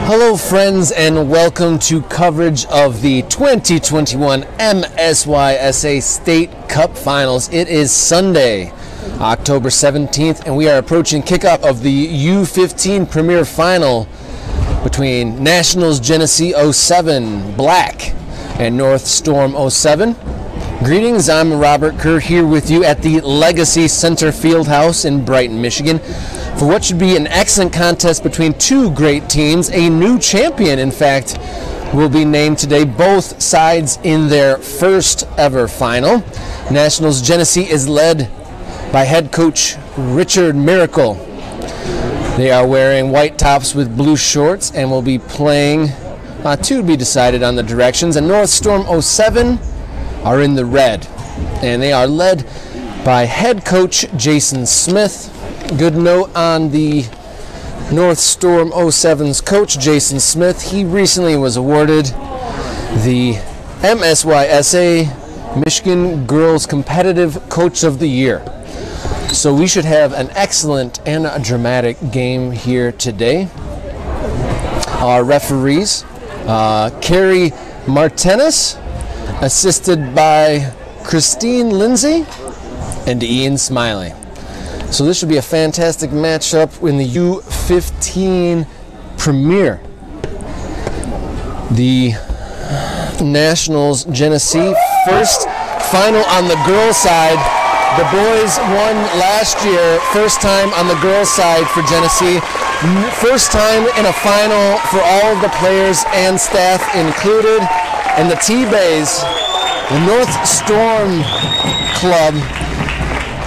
Hello friends, and welcome to coverage of the 2021 MSYSA State Cup Finals. It is Sunday, October 17th, and we are approaching kickoff of the U15 Premier Final between Nationals Genesee 07 Black and North Storm 07. Greetings, I'm Robert Kerr here with you at the Legacy Center Fieldhouse in Brighton, Michigan, for what should be an excellent contest between two great teams. A new champion, in fact, will be named today, both sides in their first ever final. Nationals Genesee is led by head coach Richard Miracle. They are wearing white tops with blue shorts and will be playing to be decided on the directions. And North Storm 07 are in the red, and they are led by head coach Jason Smith. Good note on the North Storm 07's coach, Jason Smith. He recently was awarded the MSYSA Michigan Girls Competitive Coach of the Year. So we should have an excellent and a dramatic game here today. Our referees, Carrie Martinez, assisted by Christine Lindsay and Ian Smiley. So this should be a fantastic matchup in the U15 Premier. The Nationals Genesee first final on the girls' side. The boys won last year, first time on the girls' side for Genesee. First time in a final for all of the players and staff included. And the TBAYS, the North Storm Club,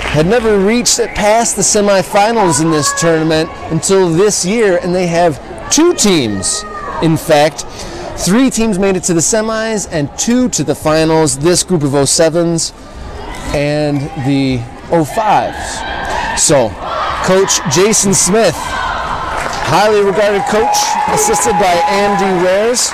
had never reached past the semifinals in this tournament until this year, and they have two teams. In fact, three teams made it to the semis and two to the finals. This group of 07s and the 05s. So, Coach Jason Smith, highly regarded coach, assisted by Andy Wares.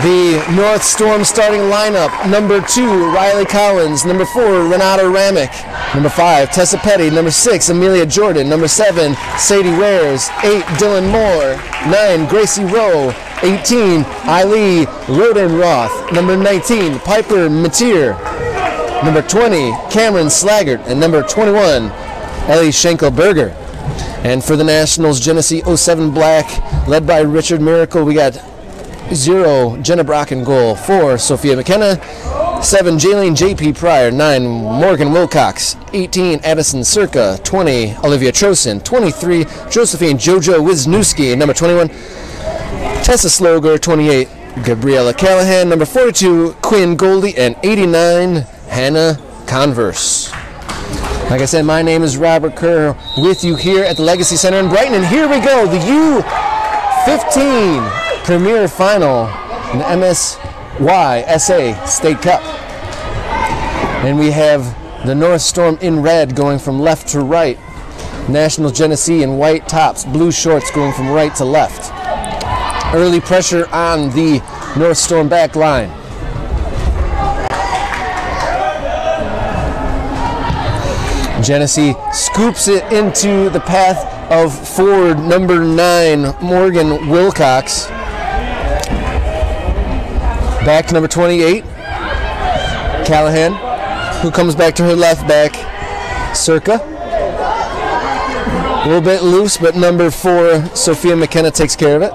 The North Storm starting lineup: number 2, Riley Collins; number 4, Renata Ramick; number 5, Tessa Petty; number 6, Amelia Jordan; number 7, Sadie Wares; 8, Dylan Moore; 9, Gracie Rowe; 18, Eileen Rodenroth; number 19, Piper Mateer; number 20, Cameron Slaggart; and number 21, Ellie Schenkelberger. And for the Nationals Genesee 07 Black, led by Richard Miracle, we got 0, Jenna Brock in goal; 4, Sophia McKenna; 7, Jaylene J.P. Pryor; 9, Morgan Wilcox; 18, Addison Circa; 20, Olivia Trosen; 23, Josephine Jojo Wisniewski; and number 21, Tessa Sloger; 28, Gabriella Callahan; number 42, Quinn Goldie; and 89, Hannah Converse. Like I said, my name is Robert Kerr, with you here at the Legacy Center in Brighton, and here we go, the U15 Premier Final in the MSYSA State Cup. And we have the North Storm in red going from left to right. Nationals Genesee in white tops, blue shorts going from right to left. Early pressure on the North Storm back line. Genesee scoops it into the path of forward number 9, Morgan Wilcox. Back to number 28, Callahan, who comes back to her left back, Circa. A little bit loose, but number 4, Sophia McKenna, takes care of it.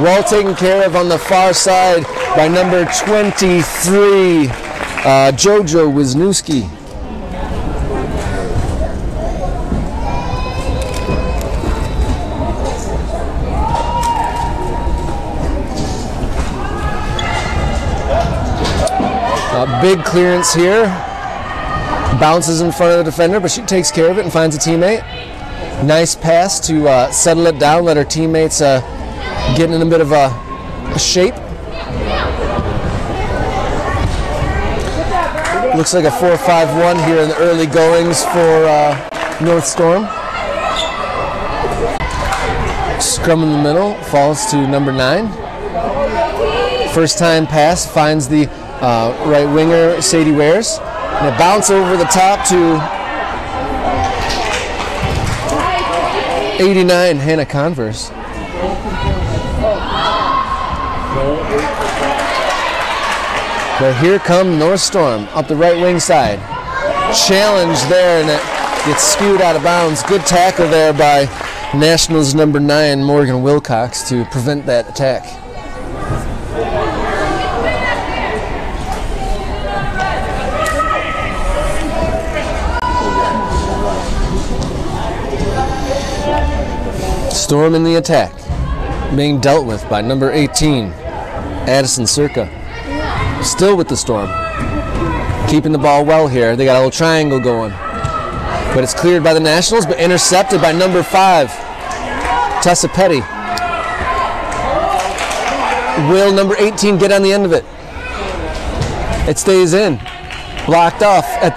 Well taken care of on the far side by number 23, Jojo Wisniewski. Big clearance here. Bounces in front of the defender, but she takes care of it and finds a teammate. Nice pass to settle it down, let her teammates get in a bit of a shape. Looks like a 4-5-1 here in the early goings for North Storm. Scrum in the middle, falls to number 9. First time pass finds the right winger, Sadie Wares. And a bounce over the top to 89, Hannah Converse. But here come North Storm up the right wing side. Challenge there, and it gets skewed out of bounds. Good tackle there by Nationals number 9, Morgan Wilcox, to prevent that attack. Storm in the attack, being dealt with by number 18, Addison Circa. Still with the Storm. Keeping the ball well here. They got a little triangle going. But it's cleared by the Nationals, but intercepted by number 5, Tessa Petty. Will number 18 get on the end of it? It stays in. Blocked off at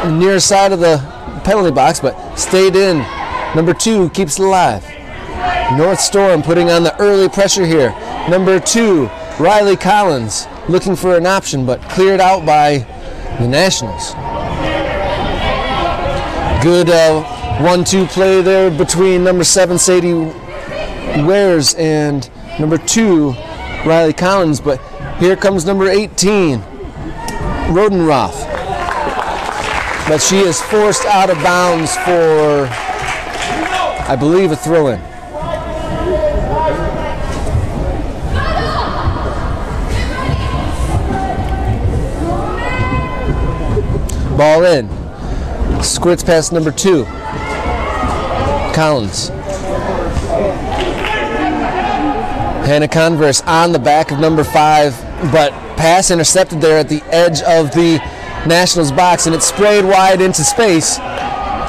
the near side of the penalty box, but stayed in. Number 2 keeps it alive. North Storm putting on the early pressure here. Number 2, Riley Collins, looking for an option, but cleared out by the Nationals. Good 1-2 play there between number 7, Sadie Wares, and number 2, Riley Collins, but here comes number 18, Rodenroth. But she is forced out of bounds for, I believe, a throw-in. Ball in. Squirts past number 2, Collins. Hannah Converse on the back of number 5, but pass intercepted there at the edge of the Nationals box, and it sprayed wide into space.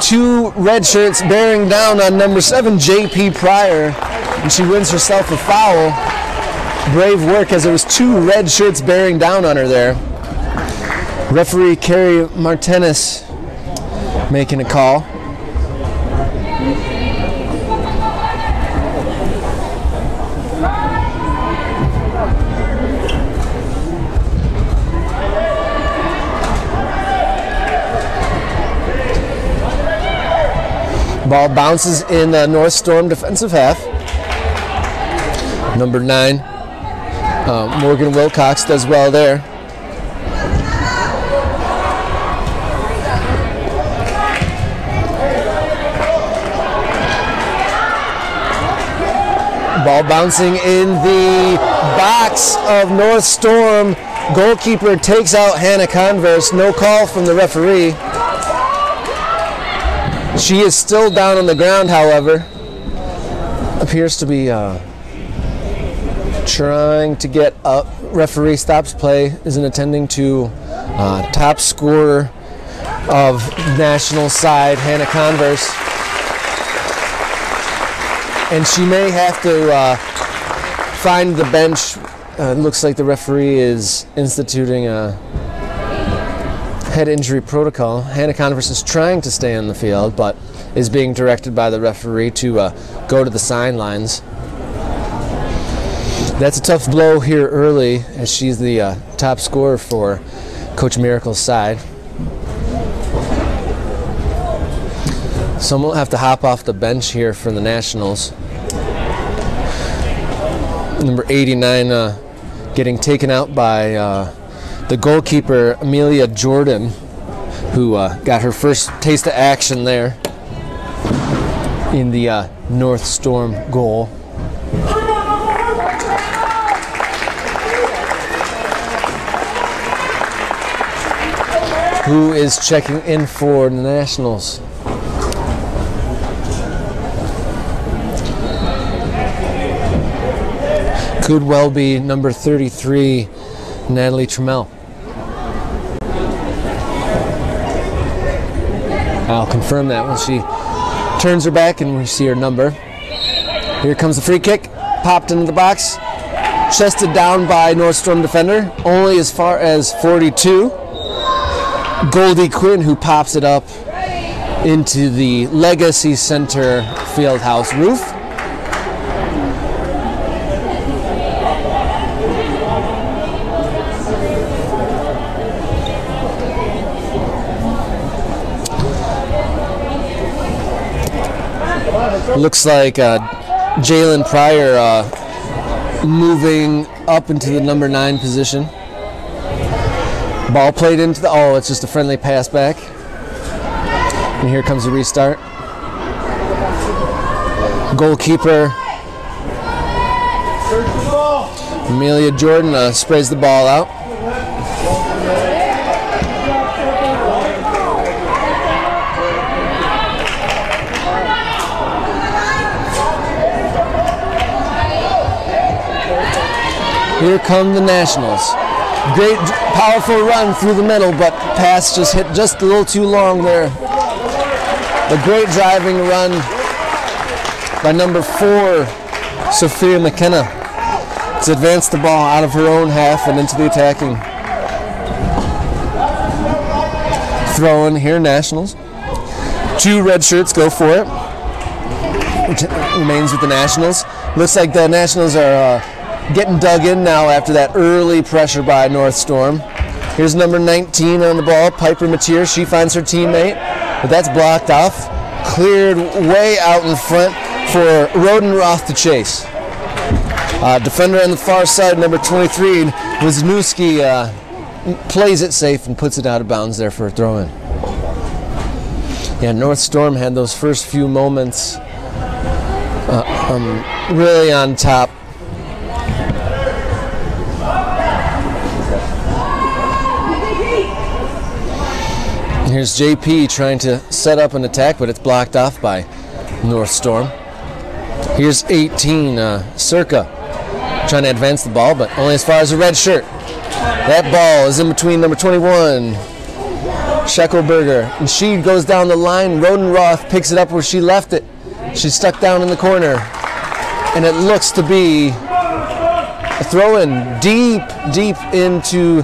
2 red shirts bearing down on number 7, J.P. Pryor, and she wins herself a foul. Brave work, as there was 2 red shirts bearing down on her there. Referee Carrie Martinez making a call. Ball bounces in the North Storm defensive half. Number 9, Morgan Wilcox does well there. Ball bouncing in the box of North Storm. Goalkeeper takes out Hannah Converse. No call from the referee. She is still down on the ground, however. Appears to be trying to get up. Referee stops play. Isn't attending to top scorer of national side, Hannah Converse. And she may have to find the bench. It looks like the referee is instituting a head injury protocol. Hannah Converse is trying to stay on the field, but is being directed by the referee to go to the sidelines. That's a tough blow here early, as she's the top scorer for Coach Miracle's side. Someone will have to hop off the bench here for the Nationals. Number 89 getting taken out by the goalkeeper, Amelia Jordan, who got her first taste of action there in the North Storm goal. Who is checking in for the Nationals? Could well be number 33, Natalie Trammell. I'll confirm that when she turns her back and we see her number. Here comes the free kick, popped into the box, chested down by North Storm defender, only as far as 42. Goldie Quinn, who pops it up into the Legacy Center Fieldhouse roof. Looks like Jalen Pryor moving up into the number 9 position. Ball played into the, oh, it's just a friendly pass back. And here comes the restart. Goalkeeper Amelia Jordan sprays the ball out. Here come the Nationals. Great, powerful run through the middle, but pass just hit just a little too long there. A great driving run by number 4, Sophia McKenna, to advance the ball out of her own half and into the attacking. Throw in here, Nationals. 2 red shirts go for it. Remains with the Nationals. Looks like the Nationals are getting dug in now after that early pressure by North Storm. Here's number 19 on the ball, Piper Mateer. She finds her teammate, but that's blocked off. Cleared way out in front for Rodenroth to chase. Defender on the far side, number 23, Wisniewski, plays it safe and puts it out of bounds there for a throw-in. Yeah, North Storm had those first few moments really on top. Here's JP trying to set up an attack, but it's blocked off by North Storm. Here's 18, Circa, trying to advance the ball, but only as far as a red shirt. That ball is in between number 21, Scheckelberger, and she goes down the line. Rodenroth picks it up where she left it. She's stuck down in the corner, and it looks to be a throw-in deep into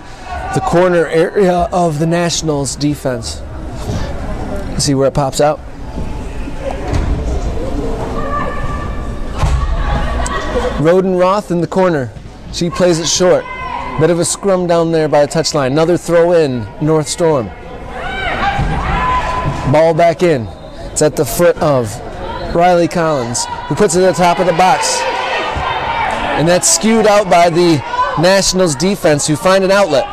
the corner area of the Nationals defense. See where it pops out. Rodenroth in the corner. She plays it short. Bit of a scrum down there by the touchline. Another throw in, North Storm. Ball back in. It's at the foot of Riley Collins, who puts it at the top of the box. And that's skewed out by the Nationals defense, who find an outlet.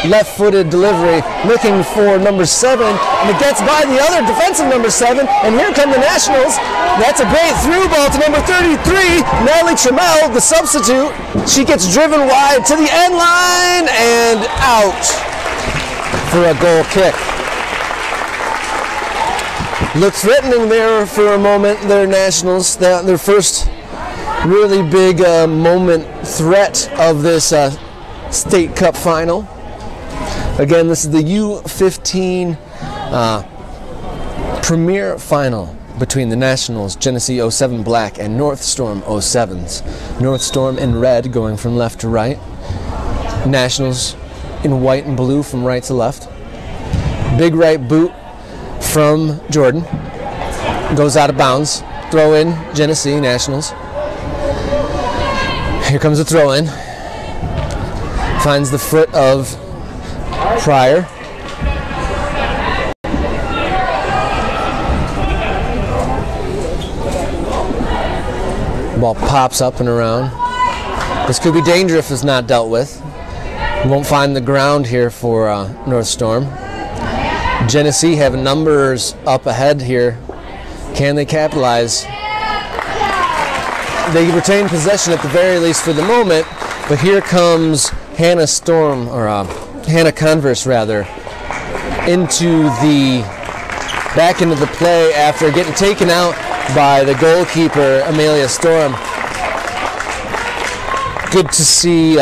Left-footed delivery, looking for number 7, and it gets by the other defensive number 7, and here come the Nationals. That's a great through ball to number 33, Natalie Trammell, the substitute. She gets driven wide to the end line and out for a goal kick. Looked threatening there for a moment, their Nationals, their first really big moment threat of this State Cup final. Again, this is the U15 Premier Final between the Nationals, Genesee 07 Black, and North Storm 07s. North Storm in red going from left to right. Nationals in white and blue from right to left. Big right boot from Jordan. Goes out of bounds. Throw in, Genesee Nationals. Here comes the throw in. Finds the foot of Pryor. Ball pops up and around. This could be dangerous if it's not dealt with. Won't find the ground here for North Storm. Genesee have numbers up ahead here. Can they capitalize? They retain possession at the very least for the moment, but here comes Hannah Storm, or Hannah Converse rather, back into the play after getting taken out by the goalkeeper, Amelia Storm. Good to see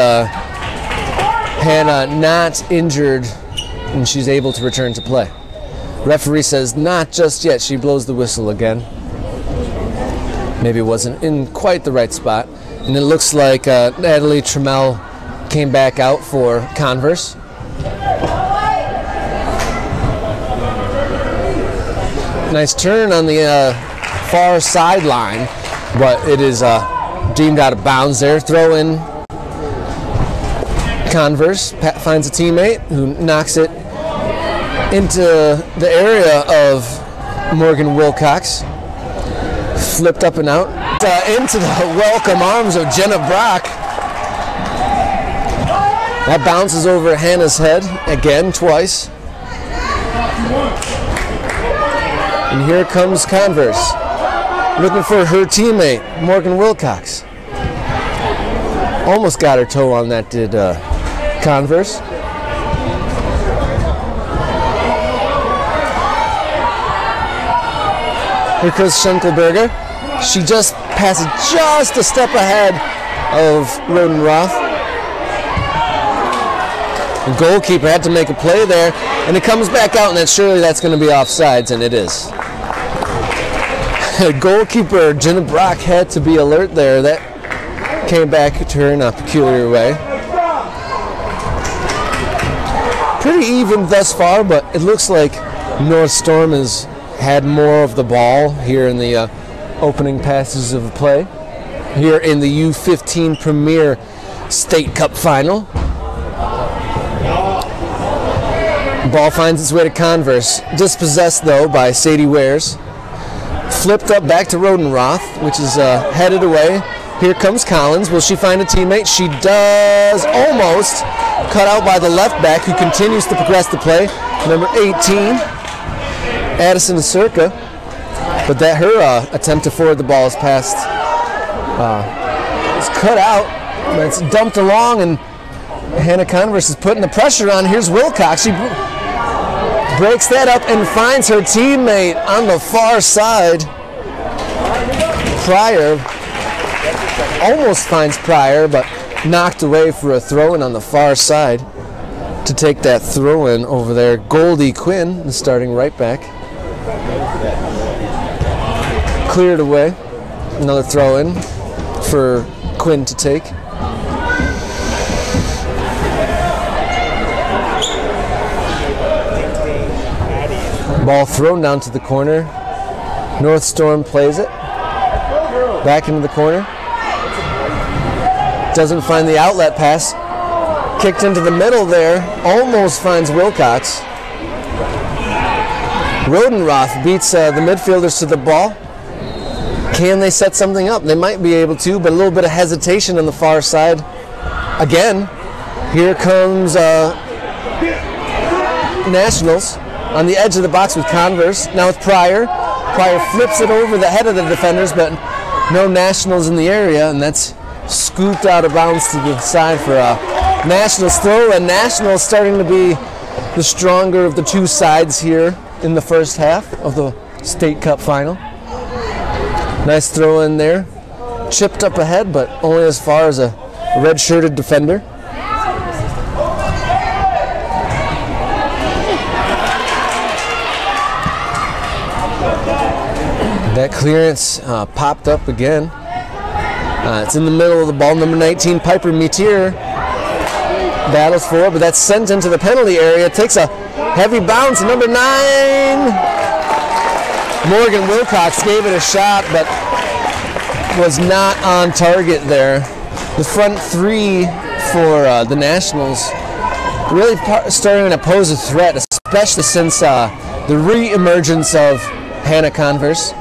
Hannah not injured and she's able to return to play. Referee says not just yet. She blows the whistle again. Maybe it wasn't in quite the right spot. And it looks like Natalie Trammell came back out for Converse. Nice turn on the far sideline, but it is deemed out of bounds there. Throw in Converse. Pat finds a teammate who knocks it into the area of Morgan Wilcox. Flipped up and out. Into the welcome arms of Jenna Brock. That bounces over Hannah's head again, twice. And here comes Converse, looking for her teammate, Morgan Wilcox. Almost got her toe on that, did Converse. Here goes Schenkelberger. She just passes just a step ahead of Rodenroth. The goalkeeper had to make a play there, and it comes back out, and then surely that's going to be offsides, and it is. Goalkeeper Jenna Brock had to be alert there. That came back to her in a peculiar way. Pretty even thus far, but it looks like North Storm has had more of the ball here in the opening passes of the play. Here in the U15 Premier State Cup Final. Ball finds its way to Converse. Dispossessed, though, by Sadie Wares. Flipped up back to Rodenroth, which is headed away. Here comes Collins. Will she find a teammate? She does. Almost. Cut out by the left back, who continues to progress the play. Number 18, Addison Circa. But that her attempt to forward the ball is passed. It's cut out. It's dumped along, and Hannah Converse is putting the pressure on. Here's Wilcox. She breaks that up and finds her teammate on the far side. Pryor almost finds Pryor, but knocked away for a throw-in on the far side to take that throw-in over there. Goldie Quinn, the starting right back. Cleared away. Another throw-in for Quinn to take. Ball thrown down to the corner. North Storm plays it. Back into the corner. Doesn't find the outlet pass. Kicked into the middle there. Almost finds Wilcox. Rodenroth beats the midfielders to the ball. Can they set something up? They might be able to, but a little bit of hesitation on the far side. Again, here comes Nationals. On the edge of the box with Converse. Now with Pryor. Pryor flips it over the head of the defenders, but no Nationals in the area, and that's scooped out of bounds to the side for a Nationals throw. And Nationals starting to be the stronger of the two sides here in the first half of the State Cup Final. Nice throw in there. Chipped up ahead, but only as far as a red-shirted defender. That clearance popped up again. It's in the middle of the ball. Number 19, Piper Meteor, battles for it, but that's sent into the penalty area. Takes a heavy bounce. Number 9, Morgan Wilcox gave it a shot, but was not on target there. The front three for the Nationals really starting to pose a threat, especially since the re-emergence of Hannah Converse.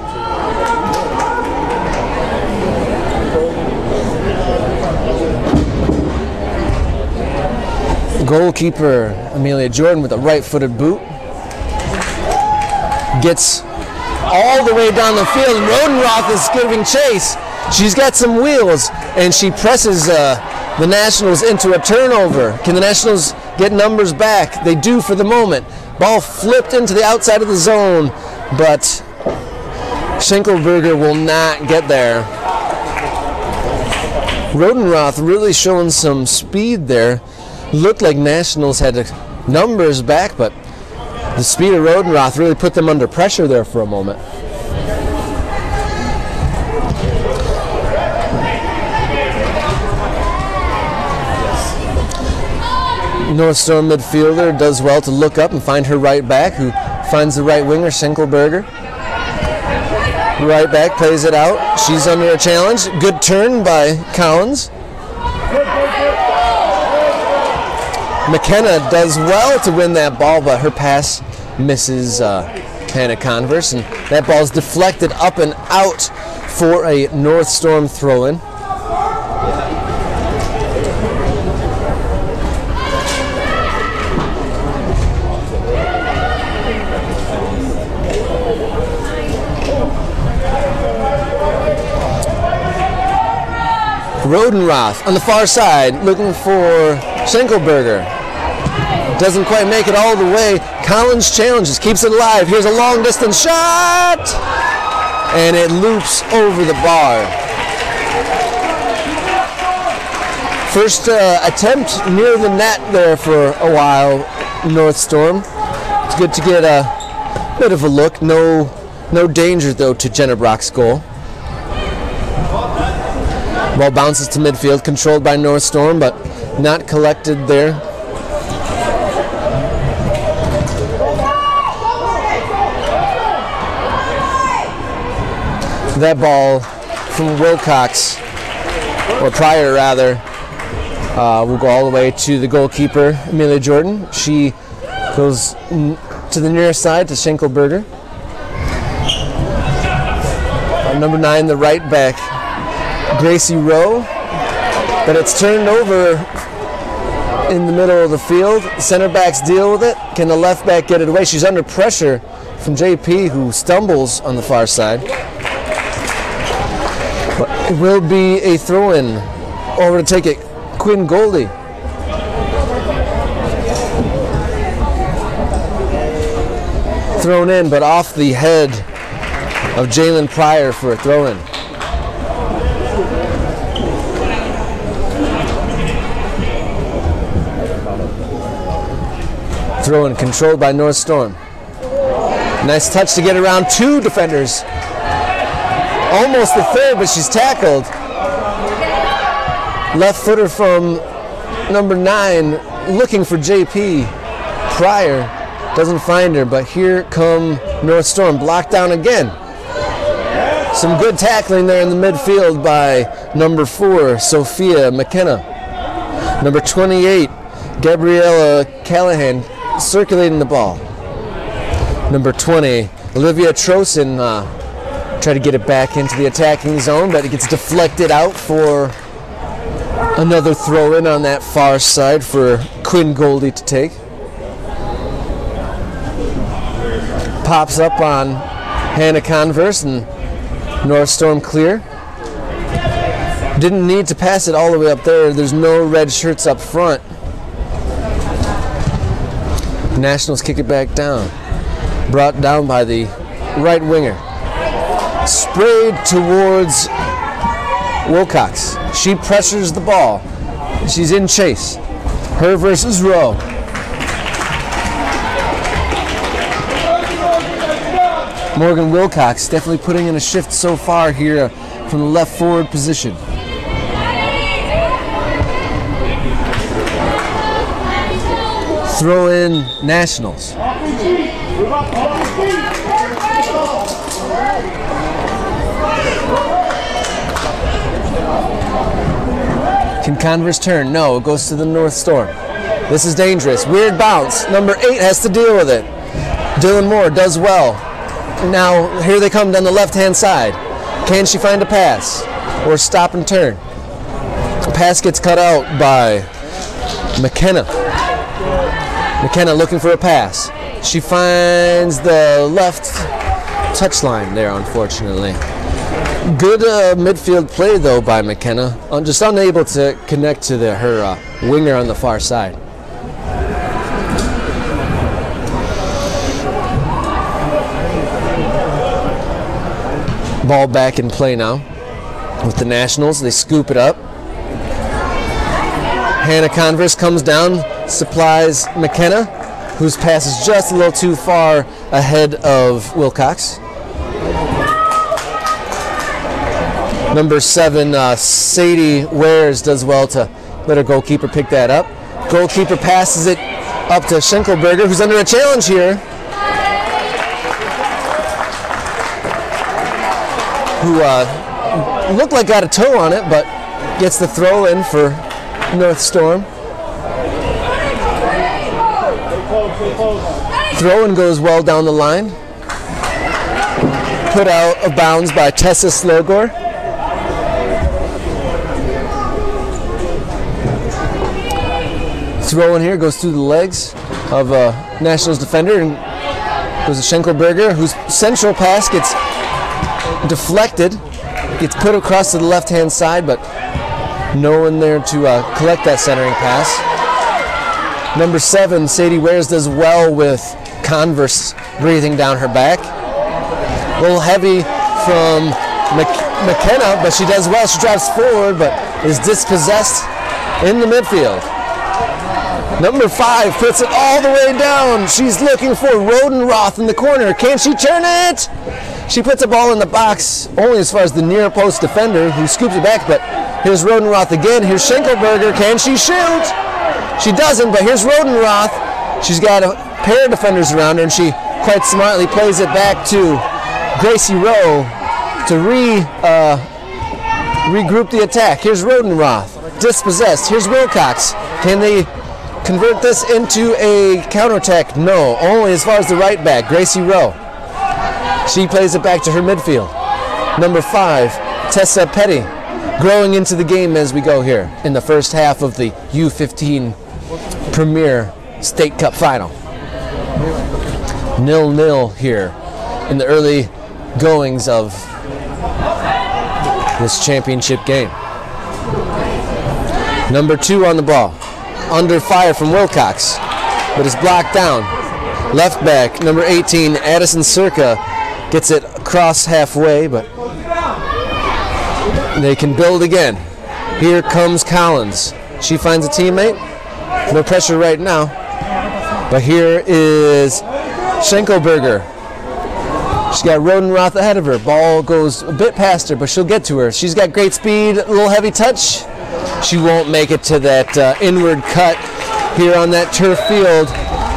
Goalkeeper Amelia Jordan with a right-footed boot gets all the way down the field, and Rodenroth is giving chase. She's got some wheels, and she presses the Nationals into a turnover. Can the Nationals get numbers back? They do for the moment. Ball flipped into the outside of the zone, but Schenkelberger will not get there. Rodenroth really showing some speed there. Looked like Nationals had the numbers back, but the speed of Rodenroth really put them under pressure there for a moment. North Storm midfielder does well to look up and find her right back, who finds the right winger, Schenkelberger. Right back plays it out. She's under a challenge. Good turn by Collins. McKenna does well to win that ball, but her pass misses Hannah Converse, and that ball is deflected up and out for a North Storm throw-in. Rodenroth on the far side looking for Schenkelberger. Doesn't quite make it all the way. Collins challenges, keeps it alive. Here's a long distance shot! And it loops over the bar. First attempt near the net there for a while, North Storm. It's good to get a bit of a look. No danger though to Jenna Brock's goal. Ball bounces to midfield, controlled by North Storm, but not collected there. That ball from Wilcox, or Pryor rather, will go all the way to the goalkeeper, Amelia Jordan. She goes to the near side to Schenkelberger. Number 9, the right back, Gracie Rowe, but it's turned over in the middle of the field. Center backs deal with it. Can the left back get it away? She's under pressure from JP, who stumbles on the far side. But it will be a throw-in. Over to take it, Quinn Goldie. Thrown in, but off the head of Jalen Pryor for a throw-in. Throw-in controlled by North Storm. Nice touch to get around 2 defenders. Almost the third, but she's tackled. Left footer from number 9, looking for JP Pryor. Doesn't find her, but here come North Storm. Blocked down again. Some good tackling there in the midfield by number 4, Sophia McKenna. Number 28, Gabriella Callahan, circulating the ball. Number 20, Olivia Trosen, try to get it back into the attacking zone, but it gets deflected out for another throw-in on that far side for Quinn Goldie to take. Pops up on Hannah Converse and North Storm clear. Didn't need to pass it all the way up there. There's no red shirts up front. Nationals kick it back down. Brought down by the right winger. Sprayed towards Wilcox. She pressures the ball. She's in chase. Her versus Rowe. Morgan Wilcox definitely putting in a shift so far here from the left forward position. Throw in Nationals. Can Converse turn? No, it goes to the North Storm. This is dangerous. Weird bounce. Number 8 has to deal with it. Dylan Moore does well. Now here they come down the left-hand side. Can she find a pass or stop and turn? The pass gets cut out by McKenna. McKenna looking for a pass. She finds the left touchline there, unfortunately. Good midfield play, though, by McKenna. Just unable to connect to her winger on the far side. Ball back in play now with the Nationals. They scoop it up. Hannah Converse comes down, supplies McKenna, whose pass is just a little too far ahead of Wilcox. Number 7, Sadie Wares does well to let her goalkeeper pick that up. Goalkeeper passes it up to Schenkelberger, who's under a challenge here. Who looked like got a toe on it, but gets the throw in for North Storm. Throw in goes well down the line. put out of bounds by Tessa Slogor. Throw in here goes through the legs of a Nationals defender and goes to Schenkelberger, whose central pass gets deflected, gets put across to the left-hand side, but no one there to collect that centering pass. Number 7, Sadie Wares, does well with Converse breathing down her back. A little heavy from McKenna, but she does well. She drives forward, but is dispossessed in the midfield. Number 5 puts it all the way down. She's looking for Rodenroth in the corner. Can she turn it? She puts the ball in the box only as far as the near post defender, who scoops it back, but here's Rodenroth again. Here's Schenkelberger. Can she shoot? She doesn't, but here's Rodenroth. She's got a pair of defenders around her, and she quite smartly plays it back to Gracie Rowe to regroup the attack. Here's Rodenroth, dispossessed. Here's Wilcox. Can they convert this into a counterattack? No, only as far as the right back, Gracie Rowe. She plays it back to her midfield. Number 5, Tessa Petty, growing into the game as we go here in the first half of the U15 Premier State Cup Final. 0-0 here in the early goings of this championship game. Number 2 on the ball, under fire from Wilcox, but is blocked down. Left back, number 18, Addison Circa, gets it across halfway, but they can build again. Here comes Collins. She finds a teammate. No pressure right now. But here is Schenkelberger. She's got Rodenroth ahead of her. Ball goes a bit past her, but she'll get to her. She's got great speed, a little heavy touch. She won't make it to that inward cut here on that turf field.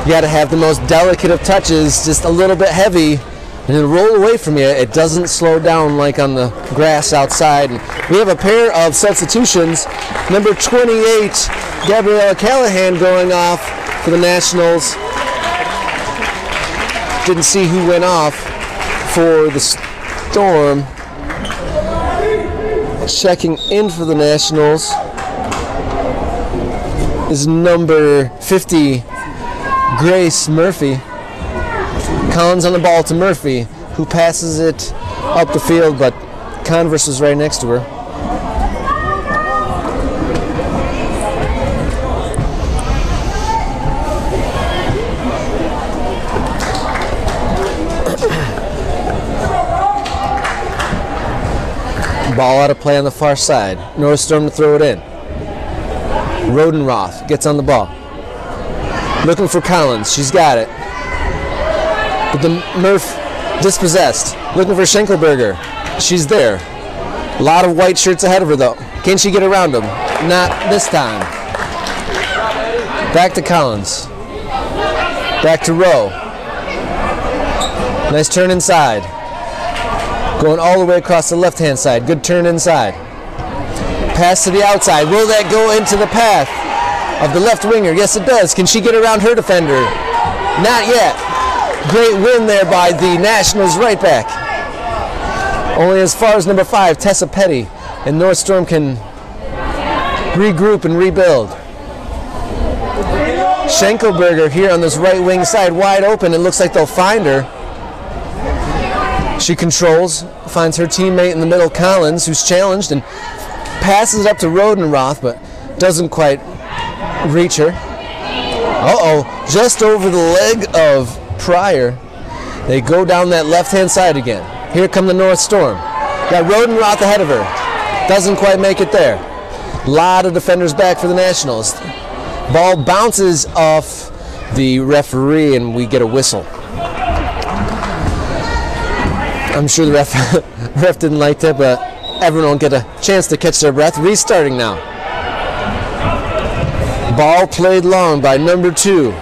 You got to have the most delicate of touches, just a little bit heavy, and it'll roll away from you. It doesn't slow down like on the grass outside. And we have a pair of substitutions. Number 28, Gabriella Callahan, going off for the Nationals. Didn't see who went off for the Storm. Checking in for the Nationals is number 50, Grace Murphy. Collins on the ball to Murphy, who passes it up the field, but Converse is right next to her. Ball out of play on the far side. North Storm to throw it in. Rodenroth gets on the ball. Looking for Collins. She's got it. But the Murph dispossessed. Looking for Schenkelberger. She's there. A lot of white shirts ahead of her, though. Can she get around them? Not this time. Back to Collins. Back to Rowe. Nice turn inside. Going all the way across the left-hand side. Good turn inside. Pass to the outside. Will that go into the path of the left winger? Yes, it does. Can she get around her defender? Not yet. Great win there by the Nationals right back. Only as far as number 5, Tessa Petty, and North Storm can regroup and rebuild. Schenkelberger here on this right wing side, wide open. It looks like they'll find her. She controls, finds her teammate in the middle, Collins, who's challenged, and passes it up to Rodenroth, but doesn't quite reach her. Uh-oh, just over the leg of Pryor. They go down that left-hand side again. Here come the North Storm. Got Rodenroth ahead of her. Doesn't quite make it there. A lot of defenders back for the Nationals. Ball bounces off the referee, and we get a whistle. I'm sure the ref didn't like that, but everyone will get a chance to catch their breath. Restarting now. Ball played long by number 2.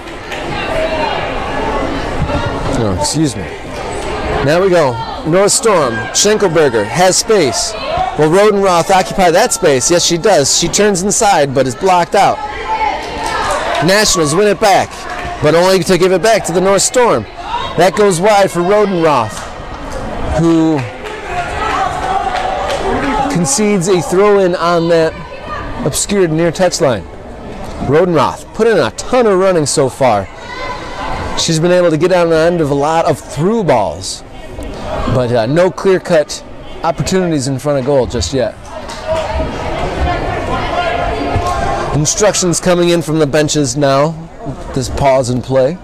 Oh, excuse me. Now we go. North Storm. Schenkelberger has space. Will Rodenroth occupy that space? Yes, she does. She turns inside, but is blocked out. Nationals win it back, but only to give it back to the North Storm. That goes wide for Rodenroth. who concedes a throw-in on that obscured near touchline. Rodenroth put in a ton of running so far. She's been able to get on the end of a lot of through balls, but no clear-cut opportunities in front of goal just yet. Instructions coming in from the benches now. This pause and play.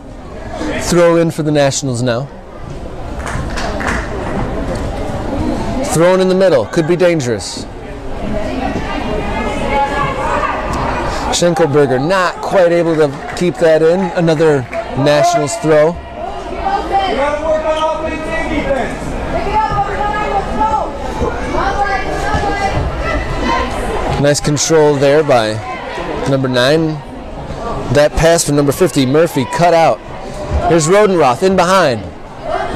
Throw in for the Nationals now. Thrown in the middle. Could be dangerous. Schenkelberger not quite able to keep that in. Another Nationals throw. Nice control there by number 9. That pass from number 50, Murphy, cut out. Here's Rodenroth in behind,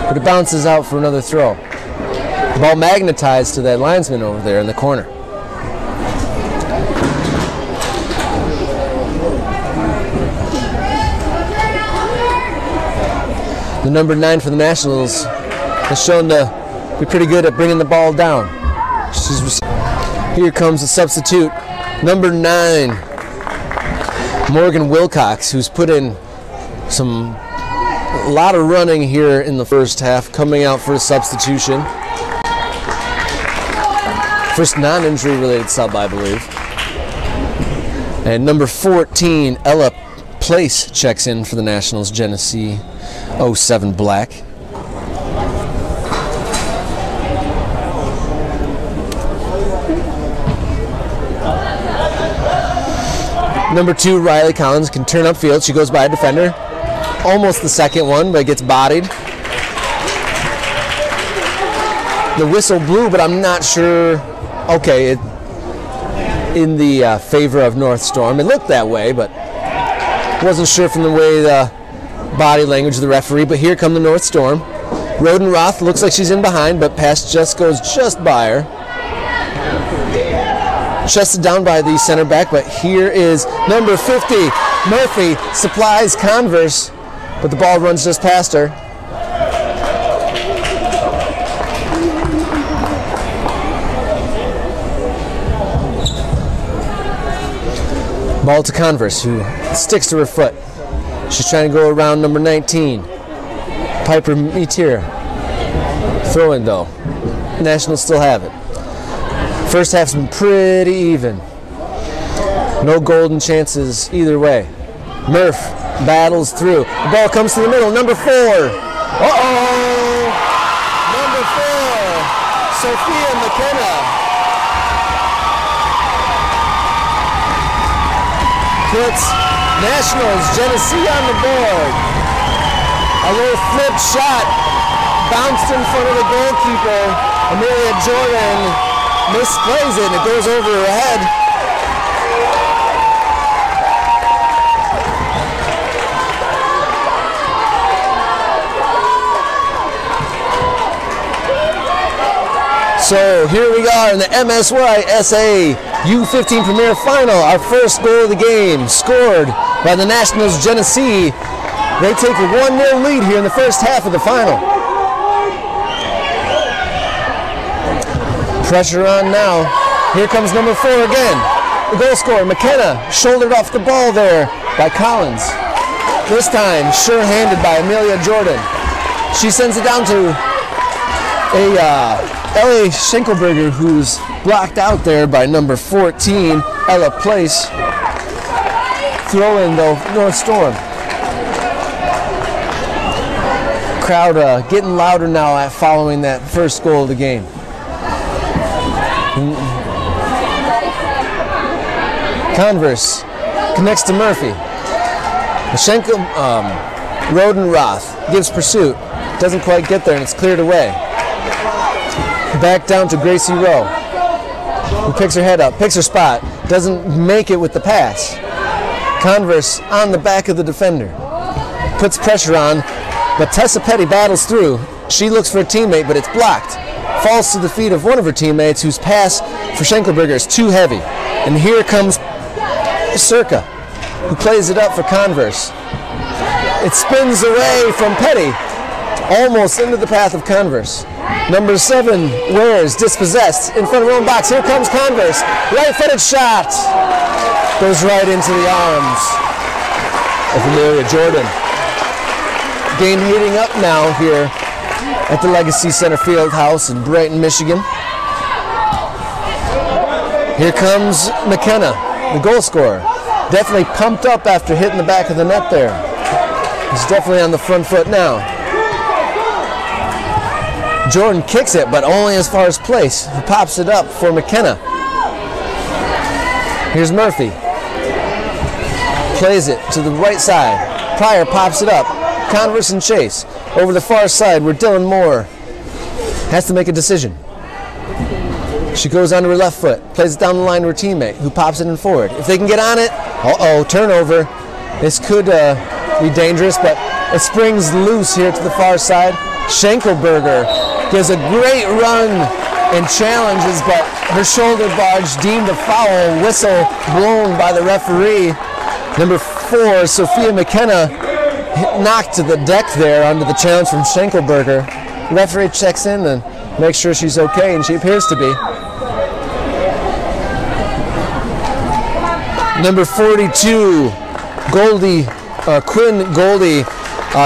but it bounces out for another throw. The ball magnetized to that linesman over there in the corner. The number 9 for the Nationals has shown to be pretty good at bringing the ball down. Here comes the substitute, number 9, Morgan Wilcox, who's put in a lot of running here in the first half, coming out for a substitution. First non-injury related sub, I believe. And number 14, Ella Place, checks in for the Nationals, Genesee 07 Black. Number 2, Riley Collins, can turn upfield. She goes by a defender. Almost the second one, but gets bodied. The whistle blew, but I'm not sure. Okay, in the favor of North Storm. It looked that way, but wasn't sure from the way the body language of the referee. But here come the North Storm. Rodenroth looks like she's in behind, but pass just goes just by her. Chested down by the center back, but here is number 50, Murphy, supplies Converse, but the ball runs just past her. Ball to Converse, who sticks to her foot. She's trying to go around number 19, Piper Meteor. Throw in though. Nationals still have it. First half's been pretty even. No golden chances either way. Murph battles through. The ball comes to the middle. Number 4. Uh-oh! Number 4, Sophia McKenna. Puts Nationals Genesee on the board. A little flip shot bounced in front of the goalkeeper. Amelia Jordan misplays it and it goes over her head. So here we are in the MSYSA U15 Premier Final. Our first goal of the game scored by the Nationals Genesee. They take a 1-0 lead here in the first half of the final. Pressure on now. Here comes number 4 again. The goal scorer, McKenna, shouldered off the ball there by Collins. This time, sure-handed by Amelia Jordan. She sends it down to a L.A. Schenkelberger, who's blocked out there by number 14, Ella Place. Throw in though, North Storm. Crowd getting louder now following that first goal of the game. Converse connects to Murphy. Rodenroth gives pursuit. Doesn't quite get there and it's cleared away. Back down to Gracie Rowe, who picks her head up, picks her spot, doesn't make it with the pass. Converse on the back of the defender. Puts pressure on, but Tessa Petty battles through. She looks for a teammate, but it's blocked. Falls to the feet of one of her teammates, whose pass for Schenkelberger is too heavy. And here comes Circa, who plays it up for Converse. It spins away from Petty, almost into the path of Converse. Number 7, Wares, dispossessed, in front of her own box. Here comes Converse, right-footed shot. Goes right into the arms of Amelia Jordan. Game heating up now here at the Legacy Center Field House in Brighton, Michigan. Here comes McKenna, the goal scorer. Definitely pumped up after hitting the back of the net there. He's definitely on the front foot now. Jordan kicks it, but only as far as place. He pops it up for McKenna. Here's Murphy. Plays it to the right side. Pryor pops it up. Converse and Chase. Over the far side where Dylan Moore has to make a decision. She goes onto her left foot. Plays it down the line to her teammate who pops it in forward. If they can get on it, uh-oh, turnover. This could be dangerous, but it springs loose here to the far side. Schenkelberger gives a great run and challenges, but her shoulder barge deemed a foul. Whistle blown by the referee. Number 4, Sophia McKenna, knocked to the deck there under the challenge from Schenkelberger. The referee checks in and makes sure she's okay, and she appears to be. Number 42, Goldie, Quinn Goldie,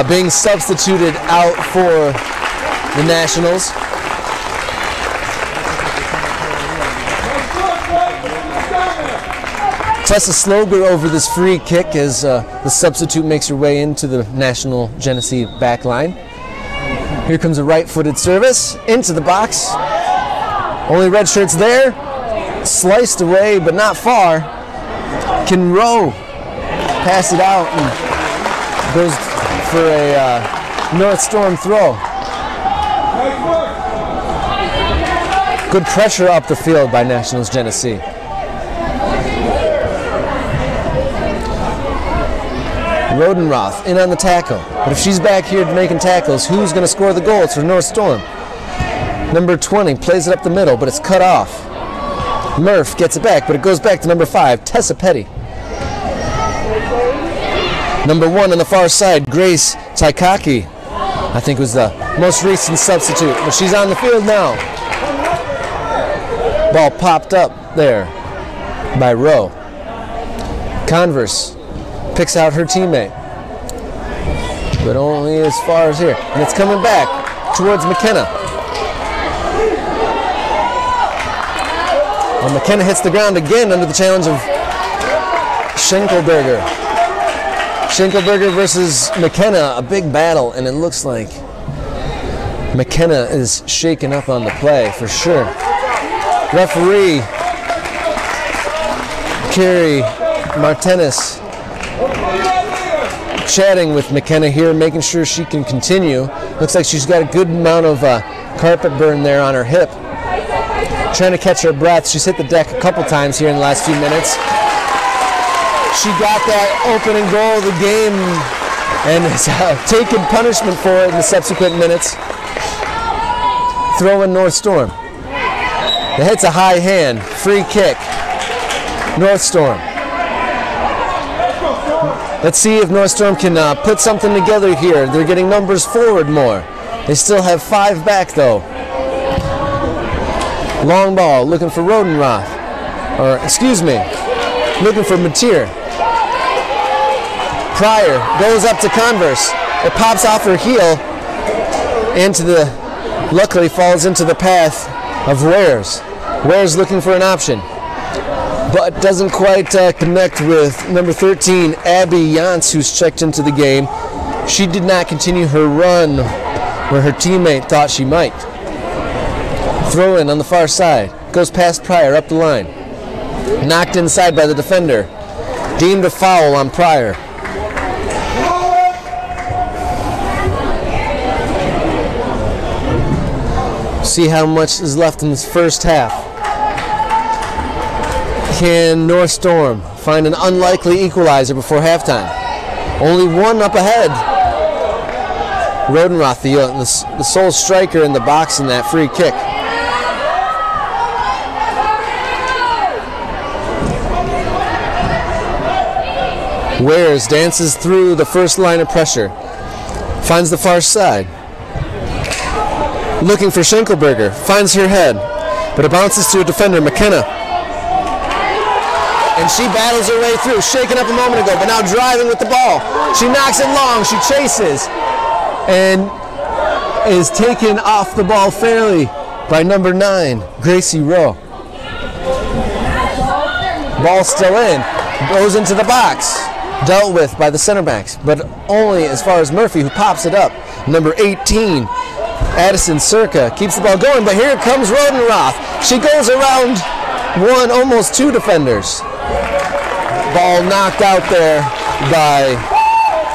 being substituted out for the Nationals. Tessa Sloger over this free kick as the substitute makes her way into the National Genesee back line. Here comes a right-footed service into the box. Only red shirts there. Sliced away, but not far. Can Rowe pass it out and goes for a North Storm throw. Good pressure up the field by Nationals Genesee. Rodenroth in on the tackle. But if she's back here making tackles, who's going to score the goal? It's for North Storm. Number 20 plays it up the middle, but it's cut off. Murph gets it back, but it goes back to number 5, Tessa Petty. Number 1 on the far side, Grace Taikaki, I think was the most recent substitute, but she's on the field now. Ball popped up there by Rowe. Converse picks out her teammate, but only as far as here. And it's coming back towards McKenna. Well, McKenna hits the ground again under the challenge of Schenkelberger. Schenkelberger versus McKenna, a big battle, and it looks like McKenna is shaken up on the play for sure. Referee Carrie Martinez chatting with McKenna here, making sure she can continue. Looks like she's got a good amount of carpet burn there on her hip. Trying to catch her breath. She's hit the deck a couple times here in the last few minutes. She got that opening goal of the game and has taken punishment for it in the subsequent minutes. Throwing North Storm. It hits a high hand. Free kick. North Storm. Let's see if North Storm can put something together here. They're getting numbers forward more. They still have 5 back though. Long ball, looking for Rodenroth. Or, excuse me, looking for Mateer. Pryor goes up to Converse. It pops off her heel luckily falls into the path of Wares. Wares looking for an option, but doesn't quite connect with number 13, Abby Yance, who's checked into the game. She did not continue her run where her teammate thought she might. Throw in on the far side. Goes past Pryor up the line. Knocked inside by the defender. Deemed a foul on Pryor. See how much is left in this first half. Can North Storm find an unlikely equalizer before halftime? Only one up ahead. Rodenroth, the sole striker in the box in that free kick. Wares dances through the first line of pressure. Finds the far side. looking for Schenkelberger. Finds her head, but it bounces to a defender, McKenna. And she battles her way through, shaken up a moment ago, but now driving with the ball. She knocks it long, she chases, and is taken off the ball fairly by number 9, Gracie Rowe. Ball still in, goes into the box, dealt with by the center backs, but only as far as Murphy, who pops it up. Number 18, Addison Circa, keeps the ball going, but here comes Rodenroth. She goes around one, almost 2 defenders. Ball knocked out there by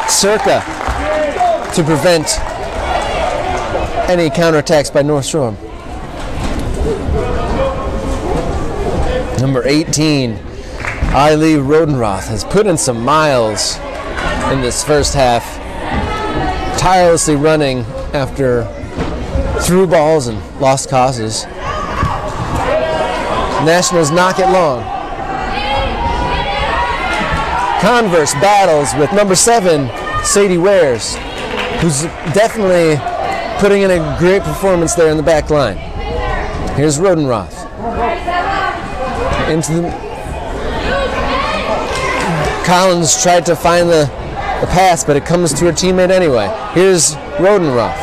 Circa to prevent any counterattacks by North Shore. Number 18, Eileen Rodenroth, has put in some miles in this first half, tirelessly running after through balls and lost causes. Nationals knock it long. Converse battles with number 7, Sadie Wares, who's definitely putting in a great performance there in the back line. Here's Rodenroth. Into the... Collins tried to find the pass, but it comes to her teammate anyway. Here's Rodenroth,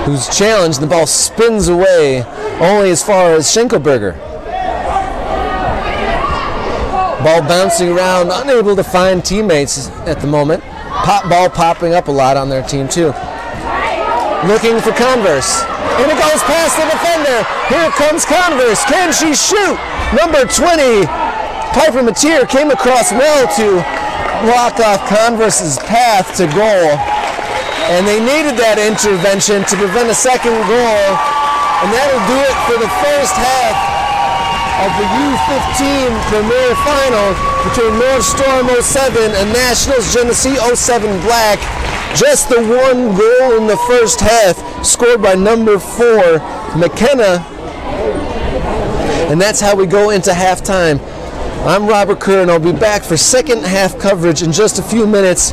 who's challenged. The ball spins away only as far as Schenkelberger. Ball bouncing around, unable to find teammates at the moment. Ball popping up a lot on their team too. Looking for Converse, and it goes past the defender. Here comes Converse. Can she shoot? Number 20, Piper Mateer, came across well to block off Converse's path to goal, and they needed that intervention to prevent a second goal, and that'll do it for the first half of the U15 Premier Final between North Storm 07 and Nationals Genesee 07 Black. Just the one goal in the first half, scored by number 4, McKenna. And that's how we go into halftime. I'm Robert Kerr, and I'll be back for second half coverage in just a few minutes.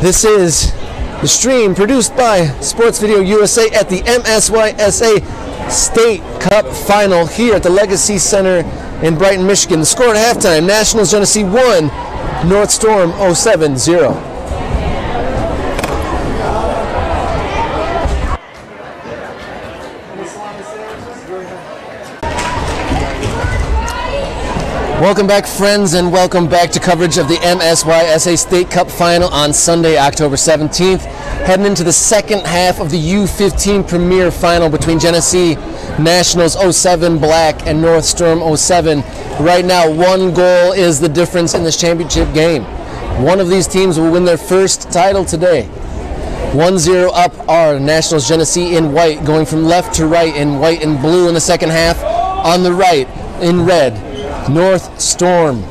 This is the stream produced by Sports Video USA at the MSYSA State Cup Final here at the Legacy Center in Brighton, Michigan. The score at halftime, Nationals Genesee 1, North Storm 07 0. Welcome back, friends, and welcome back to coverage of the MSYSA State Cup Final on Sunday, October 17th. Heading into the second half of the U15 Premier Final between Genesee Nationals 07 Black and North Storm 07. Right now, one goal is the difference in this championship game. One of these teams will win their first title today. 1-0 up are Nationals Genesee in white, going from left to right in white and blue in the second half. On the right, in red, North Storm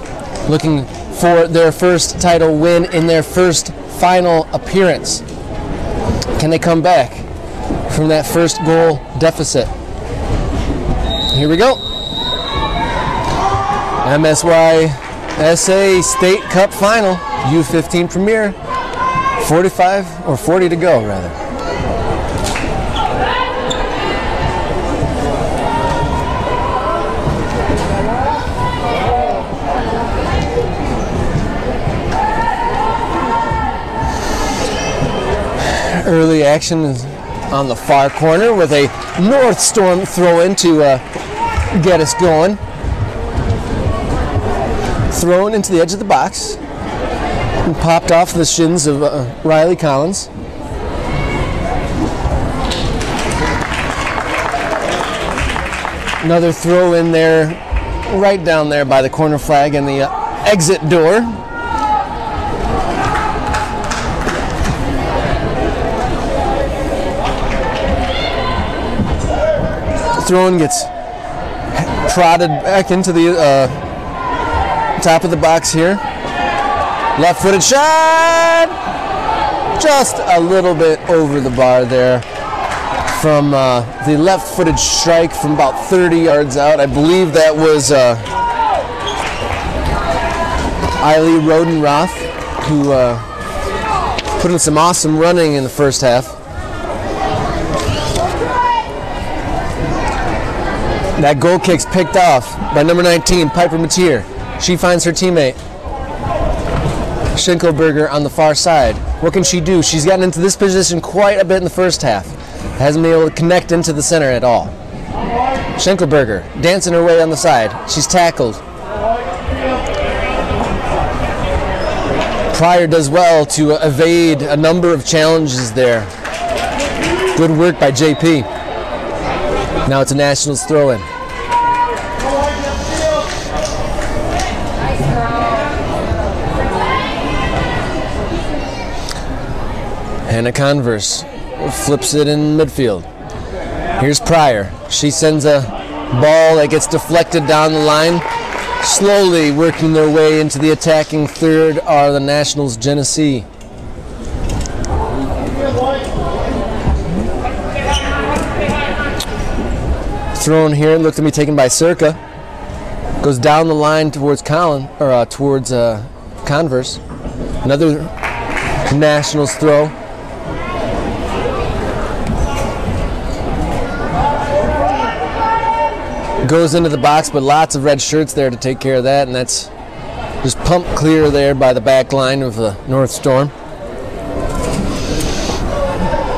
looking for their first title win in their first final appearance. Can they come back from that first goal deficit? Here we go. MSYSA State Cup Final, U15 Premier. 45 or 40 to go, rather. Early action is on the far corner with a North Storm throw-in to get us going. Thrown into the edge of the box and popped off the shins of Riley Collins. Another throw in there, right down there by the corner flag and the exit door. Throw-in gets prodded back into the top of the box here. Left-footed shot! Just a little bit over the bar there from the left-footed strike from about 30 yards out. I believe that was Eileen Rodenroth, who put in some awesome running in the first half. That goal kick's picked off by number 19, Piper Mateer. She finds her teammate, Schinkelberger, on the far side. What can she do? She's gotten into this position quite a bit in the first half. Hasn't been able to connect into the center at all. Schinkelberger dancing her way on the side. She's tackled. Pryor does well to evade a number of challenges there. Good work by JP. Now it's a Nationals throw-in. Hannah Converse flips it in midfield. Here's Pryor. She sends a ball that gets deflected down the line. Slowly working their way into the attacking third are the Nationals, Genesee. Thrown here, looked to be taken by Circa. Goes down the line towards towards Converse. Another Nationals throw. Goes into the box, but lots of red shirts there to take care of that, and that's just pumped clear there by the back line of the North Storm.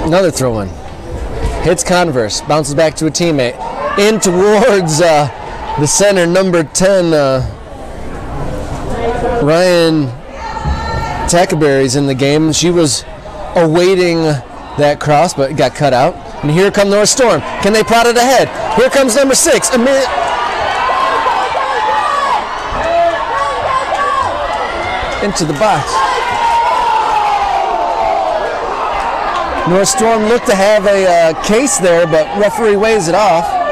Another throw-in. Hits Converse, bounces back to a teammate. In towards the center, number 10, Ryan Tackerberry's in the game. She was awaiting that cross, but got cut out. And here come North Storm. Can they prod it ahead? Here comes number 6. Into the box. North Storm looked to have a case there, but referee weighs it off.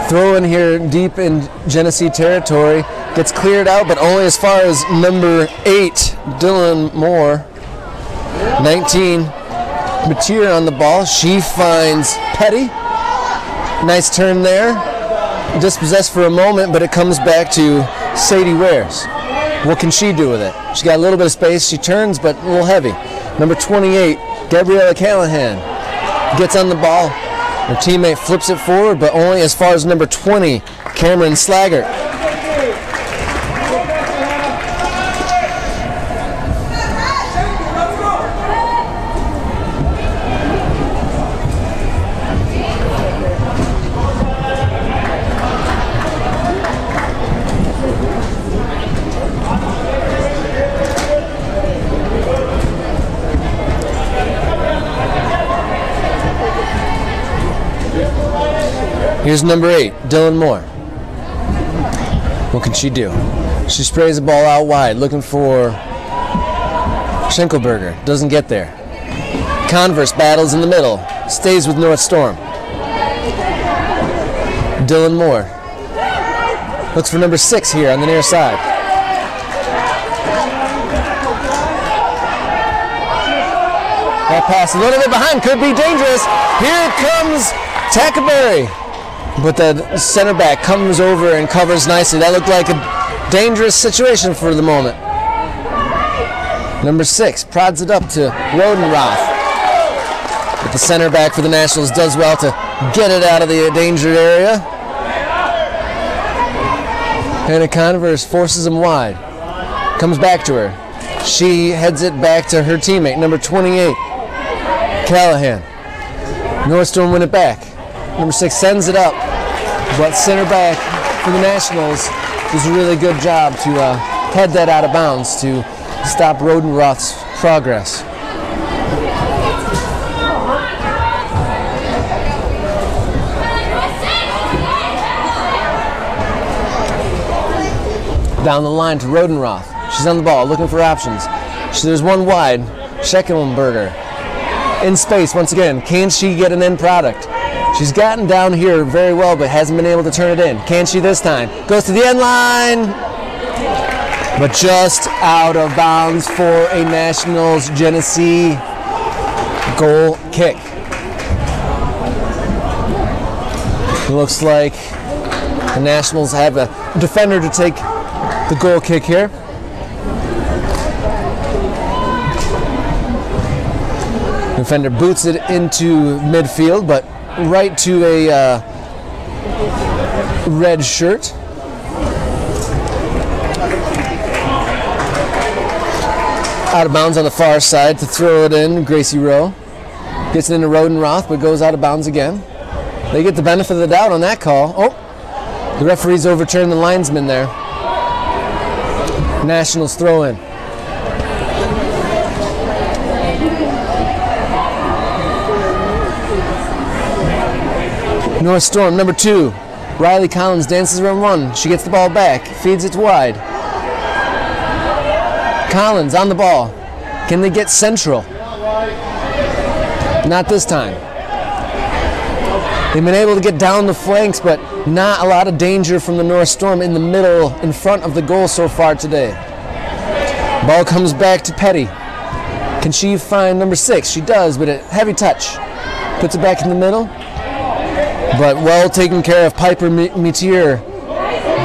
Throw in here deep in Genesee territory. Gets cleared out, but only as far as number 8, Dylan Moore. 19, Mateer on the ball. She finds Petty. Nice turn there. Dispossessed for a moment, but it comes back to Sadie Wares. What can she do with it? She got a little bit of space. She turns, but a little heavy. Number 28, Gabriella Callahan, gets on the ball. Her teammate flips it forward, but only as far as number 20, Cameron Slaggart. Here's number 8, Dylan Moore. What can she do? She sprays the ball out wide, looking for Schinkelberger. Doesn't get there. Converse battles in the middle. Stays with North Storm. Dylan Moore looks for number 6 here on the near side. That pass a little bit behind, could be dangerous. Here comes Tackerberry. But the center back comes over and covers nicely. That looked like a dangerous situation for the moment. Number 6 prods it up to Rodenroth. But the center back for the Nationals does well to get it out of the danger area. Hannah Converse forces him wide. Comes back to her. She heads it back to her teammate, number 28, Callahan. North Storm win it back. Number 6 sends it up, but center back for the Nationals does a really good job to head that out of bounds to stop Rodenroth's progress. Down the line to Rodenroth. She's on the ball, looking for options. There's one wide, Scheckelenberger. In space once again. Can she get an end product? She's gotten down here very well, but hasn't been able to turn it in. Can she this time? Goes to the end line, but just out of bounds for a Nationals Genesee goal kick. It looks like the Nationals have a defender to take the goal kick here. Defender boots it into midfield, but right to a red shirt. Out of bounds on the far side to throw it in. Gracie Rowe gets it into Rodenroth, but goes out of bounds again. They get the benefit of the doubt on that call. Oh, the referee's overturned the linesman there. Nationals throw in. North Storm, number 2. Riley Collins dances around 1. She gets the ball back, feeds it wide. Collins on the ball. Can they get central? Not this time. They've been able to get down the flanks, but not a lot of danger from the North Storm in the middle, in front of the goal so far today. Ball comes back to Petty. Can she find number 6? She does, but a heavy touch. Puts it back in the middle. But well taken care of. Piper Metier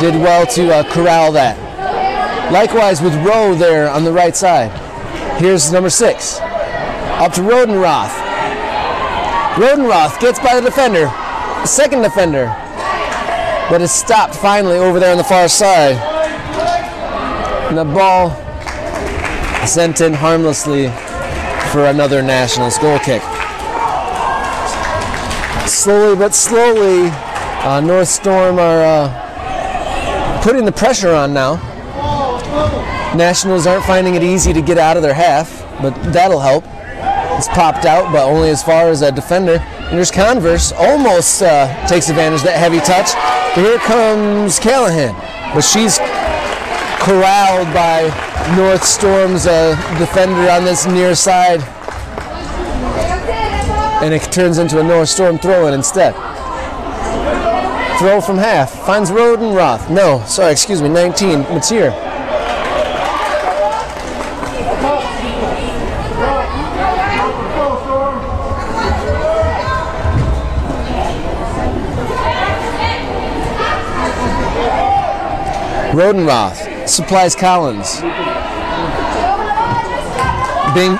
did well to corral that. Likewise with Rowe there on the right side. Here's number 6. Up to Rodenroth. Rodenroth gets by the defender. The second defender. But is stopped finally over there on the far side. And the ball sent in harmlessly for another Nationals goal kick. Slowly but slowly, North Storm are putting the pressure on now. Nationals aren't finding it easy to get out of their half, but that'll help. It's popped out, but only as far as a defender. And there's Converse, almost takes advantage of that heavy touch. But here comes Callahan, but she's corralled by North Storm's defender on this near side. And it turns into a North Storm throw-in instead. Throw from half, finds Rodenroth. No, sorry, excuse me, 19, Matier. Rodenroth supplies Collins. Being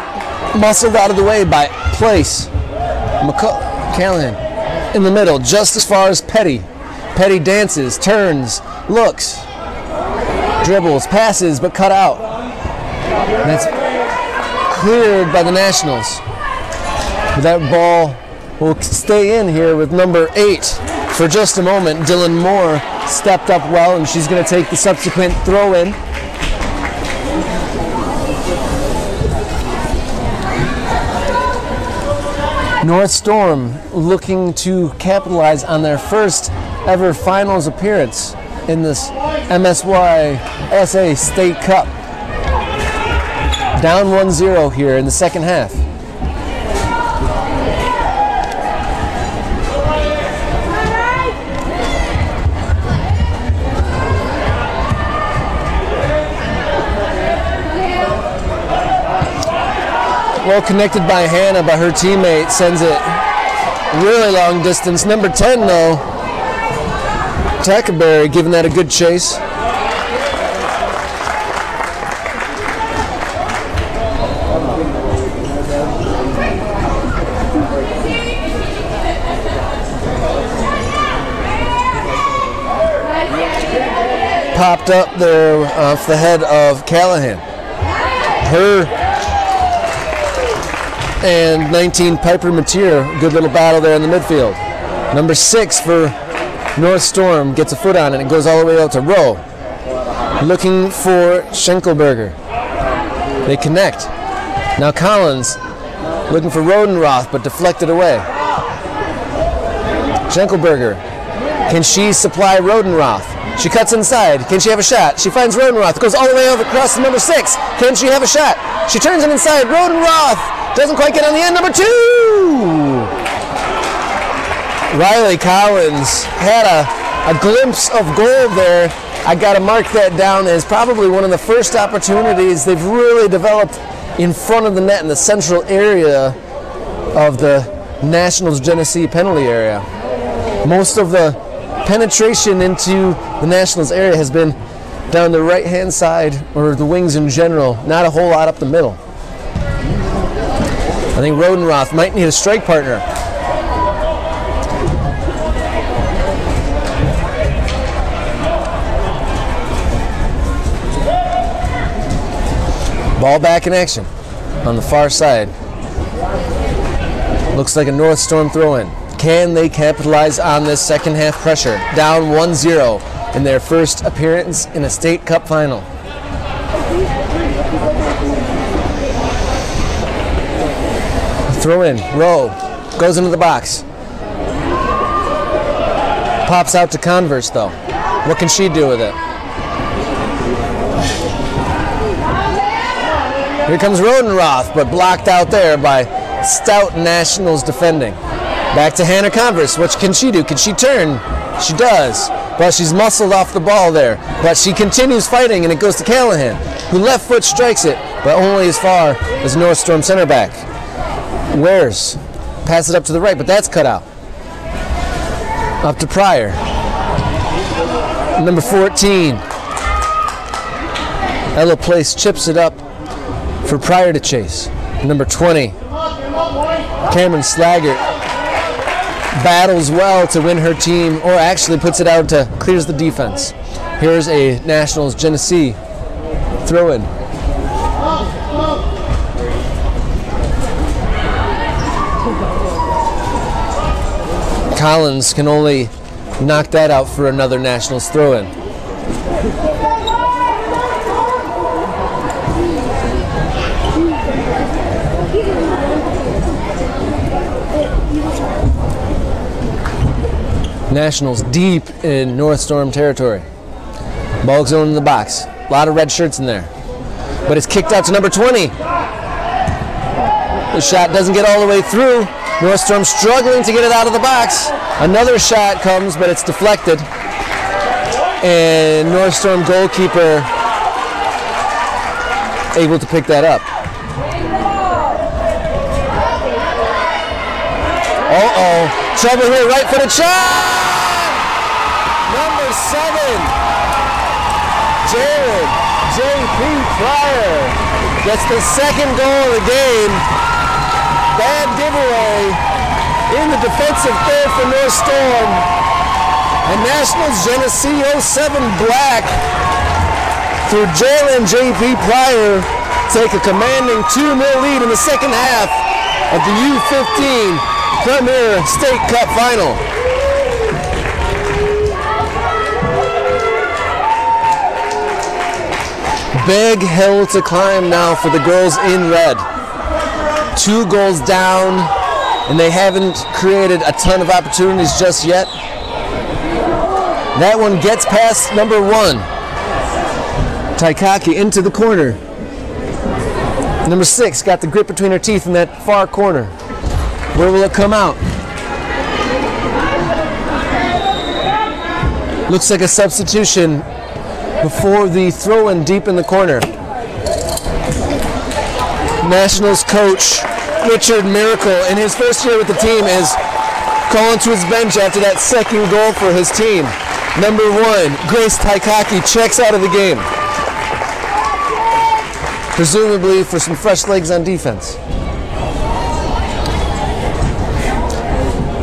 muscled out of the way by Place. Callahan in the middle, just as far as Petty. Petty dances, turns, looks, dribbles, passes, but cut out. And that's cleared by the Nationals. But that ball will stay in here with number 8 for just a moment. Dylan Moore stepped up well, and she's going to take the subsequent throw-in. North Storm looking to capitalize on their first ever finals appearance in this MSY SA State Cup. Down 1-0 here in the second half. Well connected by Hannah, but her teammate sends it really long distance. Number 10 though, Tackerberry giving that a good chase. Popped up there off the head of Callahan. Her and 19 Piper Matier, good little battle there in the midfield. Number 6 for North Storm gets a foot on it and goes all the way out to Rowe. Looking for Schenkelberger. They connect. Now Collins looking for Rodenroth, but deflected away. Schenkelberger. Can she supply Rodenroth? She cuts inside. Can she have a shot? She finds Rodenroth. Goes all the way over across to number 6. Can she have a shot? She turns it inside. Rodenroth doesn't quite get on the end. Number 2! Riley Collins had a glimpse of goal there. I got to mark that down as probably one of the first opportunities they've really developed in front of the net in the central area of the Nationals Genesee penalty area. Most of the penetration into the Nationals area has been down the right-hand side, or the wings in general, not a whole lot up the middle. I think Rodenroth might need a strike partner. Ball back in action on the far side. Looks like a North Storm throw-in. Can they capitalize on this second half pressure? Down 1-0 in their first appearance in a state cup final. Throw in, Rowe, goes into the box. Pops out to Converse though. What can she do with it? Here comes Rodenroth, but blocked out there by stout Nationals defending. Back to Hannah Converse. What can she do? Can she turn? She does, but she's muscled off the ball there. But she continues fighting, and it goes to Callahan, who left foot strikes it, but only as far as North Storm center back. Wares. Pass it up to the right, but that's cut out. Up to Pryor. Number 14. Ella Place chips it up for Pryor to chase. Number 20. Cameron Slaggert battles well to win her team, or actually puts it out to clears the defense. Here's a Nationals Genesee throw-in. Collins can only knock that out for another Nationals throw-in. Nationals deep in North Storm territory. Ball going in the box. A lot of red shirts in there. But it's kicked out to number 20. The shot doesn't get all the way through. North Storm struggling to get it out of the box. Another shot comes, but it's deflected. And North Storm goalkeeper able to pick that up. Uh-oh. Trouble here, right-footed shot! Number 7. Jared J.P. Pryor gets the second goal of the game. Bad giveaway in the defensive third for North Storm. And Nationals Genesee 07 Black through Jalen J.P. Pryor take a commanding 2-0 lead in the second half of the U15 Premier State Cup Final. Big hill to climb now for the girls in red. 2 goals down, and they haven't created a ton of opportunities just yet. That one gets past number 1. Taikaki into the corner. Number 6 got the grip between her teeth in that far corner. Where will it come out? Looks like a substitution before the throw-in deep in the corner. Nationals coach Richard Miracle, in his first year with the team, is calling to his bench after that second goal for his team. Number 1, Grace Taikaki, checks out of the game. Presumably for some fresh legs on defense.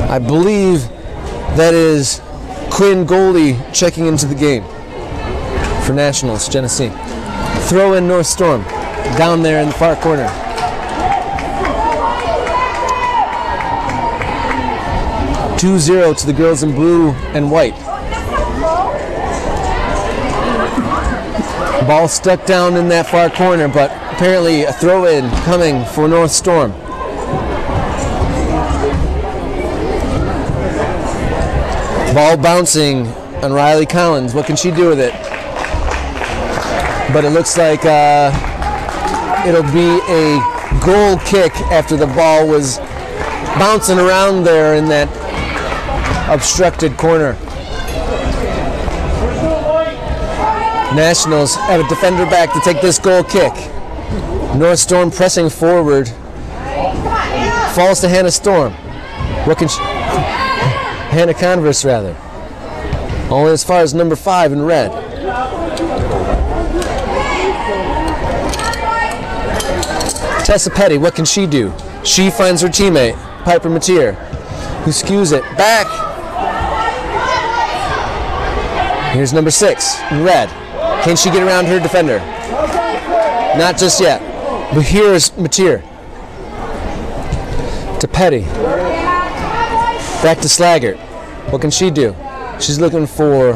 I believe that is Quinn Goldie checking into the game for Nationals Genesee. Throw in North Storm down there in the far corner. (2-0) to the girls in blue and white. Ball stuck down in that far corner, but apparently a throw-in coming for North Storm. Ball bouncing on Riley Collins. What can she do with it? But it looks like it'll be a goal kick after the ball was bouncing around there in that obstructed corner. Nationals have a defender back to take this goal kick. North Storm pressing forward. Falls to Hannah Storm. What can she? Hannah Converse rather. Only as far as number 5 in red. Tessa Petty, what can she do? She finds her teammate, Piper Mateer, who skews it back. Here's number 6 in red. Can she get around her defender? Not just yet. But here's Mateer. To Petty. Back to Slaggert. What can she do? She's looking for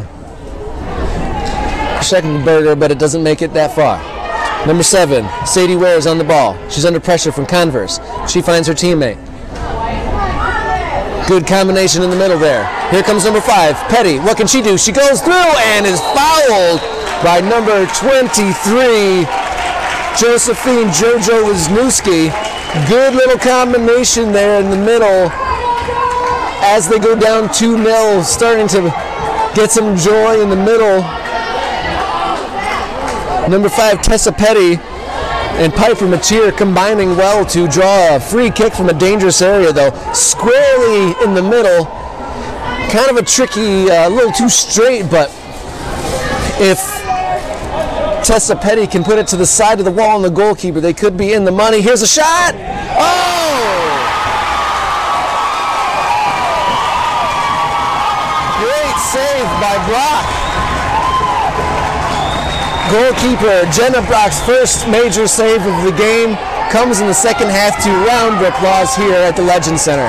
Schenkelberger, but it doesn't make it that far. Number 7, Sadie Ware is on the ball. She's under pressure from Converse. She finds her teammate. Good combination in the middle there. Here comes number 5, Petty. What can she do? She goes through and is fouled by number 23, Josephine Jojo Wisniewski. Good little combination there in the middle as they go down 2-0, starting to get some joy in the middle. Number 5, Tessa Petty and Piper Mateer combining well to draw a free kick from a dangerous area, though. Squarely in the middle. Kind of a tricky, a little too straight, but if Tessa Petty can put it to the side of the wall and the goalkeeper, they could be in the money. Here's a shot. Oh! Great save by Brock. Goalkeeper Jenna Brock's first major save of the game comes in the second half to round of applause here at the Legend Center.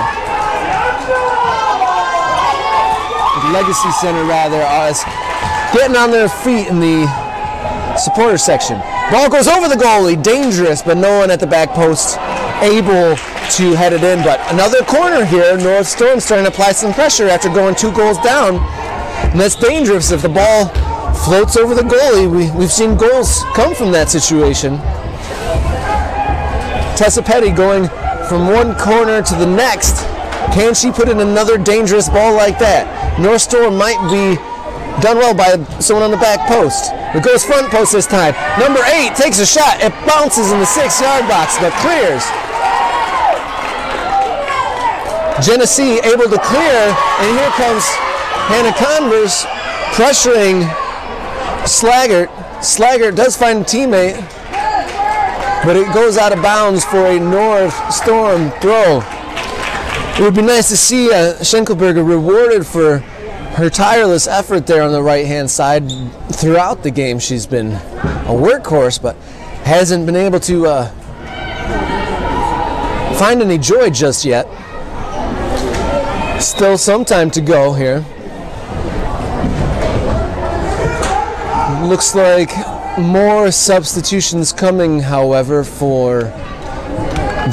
The Legacy Center, rather, is getting on their feet in the supporter section. Ball goes over the goalie, dangerous, but no one at the back post able to head it in. But another corner here, North Storm starting to apply some pressure after going 2 goals down. And that's dangerous if the ball floats over the goalie. We've seen goals come from that situation. Tessa Petty going from one corner to the next. Can she put in another dangerous ball like that? North Storm might be done well by someone on the back post. It goes front post this time. Number 8 takes a shot. It bounces in the 6-yard box, but clears. Genesee able to clear, and here comes Hannah Converse pressuring Slaggert. Slaggert does find a teammate, but it goes out of bounds for a North Storm throw. It would be nice to see Schenkelberger rewarded for her tireless effort there on the right-hand side. Throughout the game, she's been a workhorse, but hasn't been able to find any joy just yet. Still some time to go here. Looks like more substitutions coming, however, for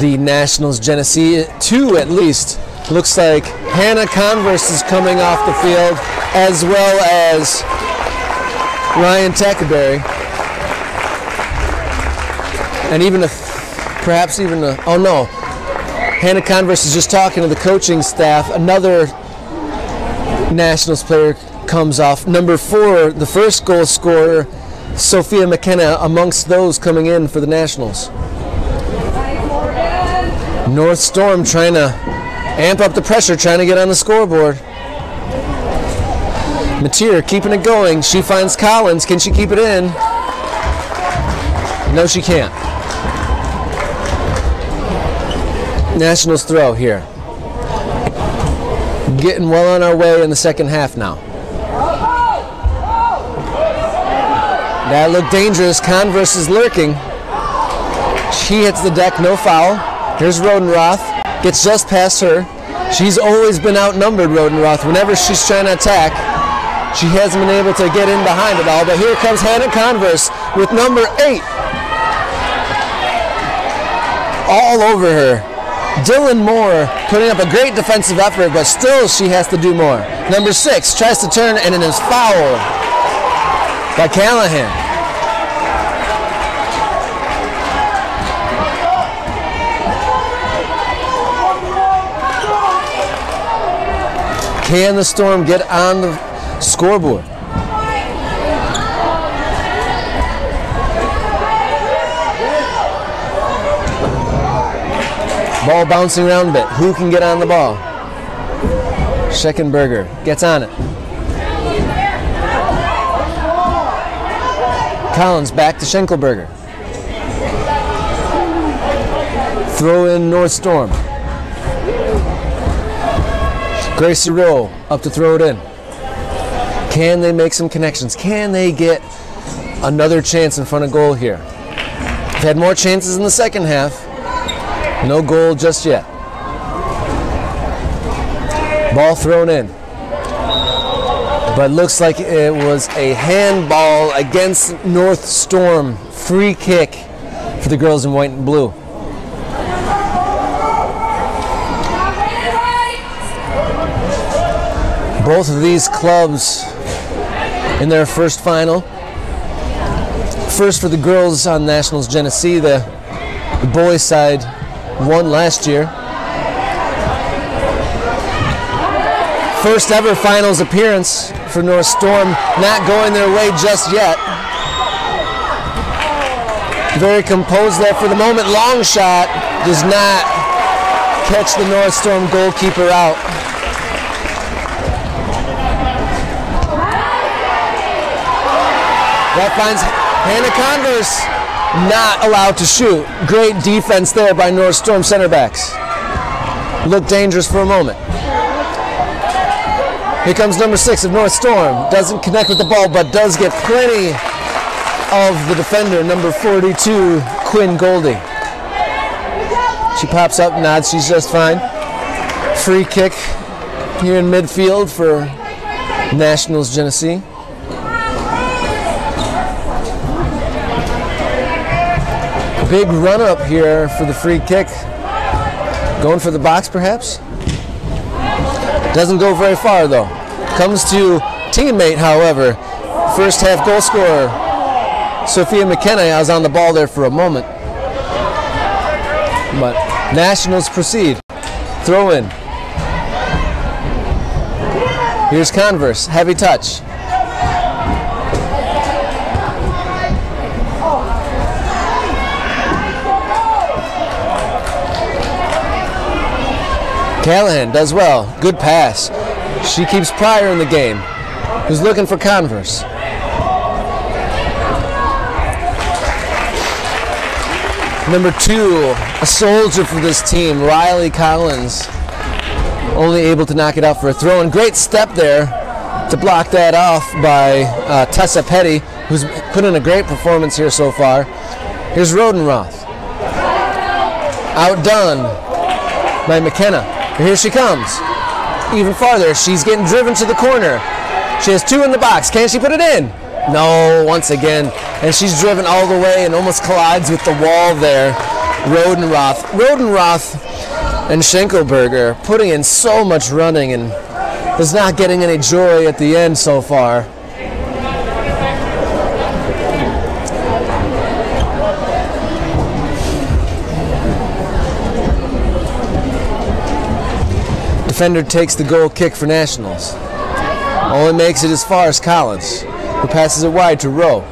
the Nationals. Genesee, 2 at least. Looks like Hannah Converse is coming off the field, as well as Ryan Tackerberry. And even perhaps even oh no, Hannah Converse is just talking to the coaching staff. Another Nationals player comes off. Number 4, the first goal scorer, Sophia McKenna, amongst those coming in for the Nationals. North Storm trying to amp up the pressure, trying to get on the scoreboard. Mateer keeping it going. She finds Collins. Can she keep it in? No, she can't. Nationals throw here. Getting well on our way in the second half now. That looked dangerous. Converse is lurking. She hits the deck, no foul. Here's Rodenroth. Gets just past her. She's always been outnumbered, Rodenroth. Whenever she's trying to attack, she hasn't been able to get in behind it all. But here comes Hannah Converse with number 8. All over her. Dylan Moore putting up a great defensive effort, but still she has to do more. Number 6 tries to turn, and it is foul by Callahan. Can the Storm get on the scoreboard? Ball bouncing around a bit. Who can get on the ball? Scheckenberger gets on it. Collins back to Schenkelberger. Throw in North Storm. Gracie Rowe up to throw it in. Can they make some connections? Can they get another chance in front of goal here? They've had more chances in the second half. No goal just yet. Ball thrown in. But looks like it was a handball against North Storm. Free kick for the girls in white and blue. Both of these clubs in their first final. First for the girls on Nationals Genesee, the boys side won last year. First ever finals appearance for North Storm, not going their way just yet. Very composed there for the moment. Long shot does not catch the North Storm goalkeeper out. That finds Hannah Converse not allowed to shoot. Great defense there by North Storm center backs. Looked dangerous for a moment. Here comes number 6 of North Storm. Doesn't connect with the ball, but does get plenty of the defender, number 42, Quinn Goldie. She pops up, nods, she's just fine. Free kick here in midfield for Nationals Genesee. Big run up here for the free kick. Going for the box perhaps? Doesn't go very far though. Comes to teammate, however. First half goal scorer, Sophia McKenna. I was on the ball there for a moment. But Nationals proceed. Throw in. Here's Converse. Heavy touch. Callahan does well. Good pass. She keeps Pryor in the game, who's looking for Converse. Number 2, a soldier for this team, Riley Collins, only able to knock it out for a throw. And great step there to block that off by Tessa Petty, who's put in a great performance here so far. Here's Rodenroth. Outdone by McKenna. Here she comes. Even farther, she's getting driven to the corner. She has 2 in the box. Can she put it in? No, once again. And she's driven all the way and almost collides with the wall there. Rodenroth and Schenkelberger putting in so much running and is not getting any joy at the end so far. Defender takes the goal kick for Nationals. Only makes it as far as Collins, who passes it wide to Rowe.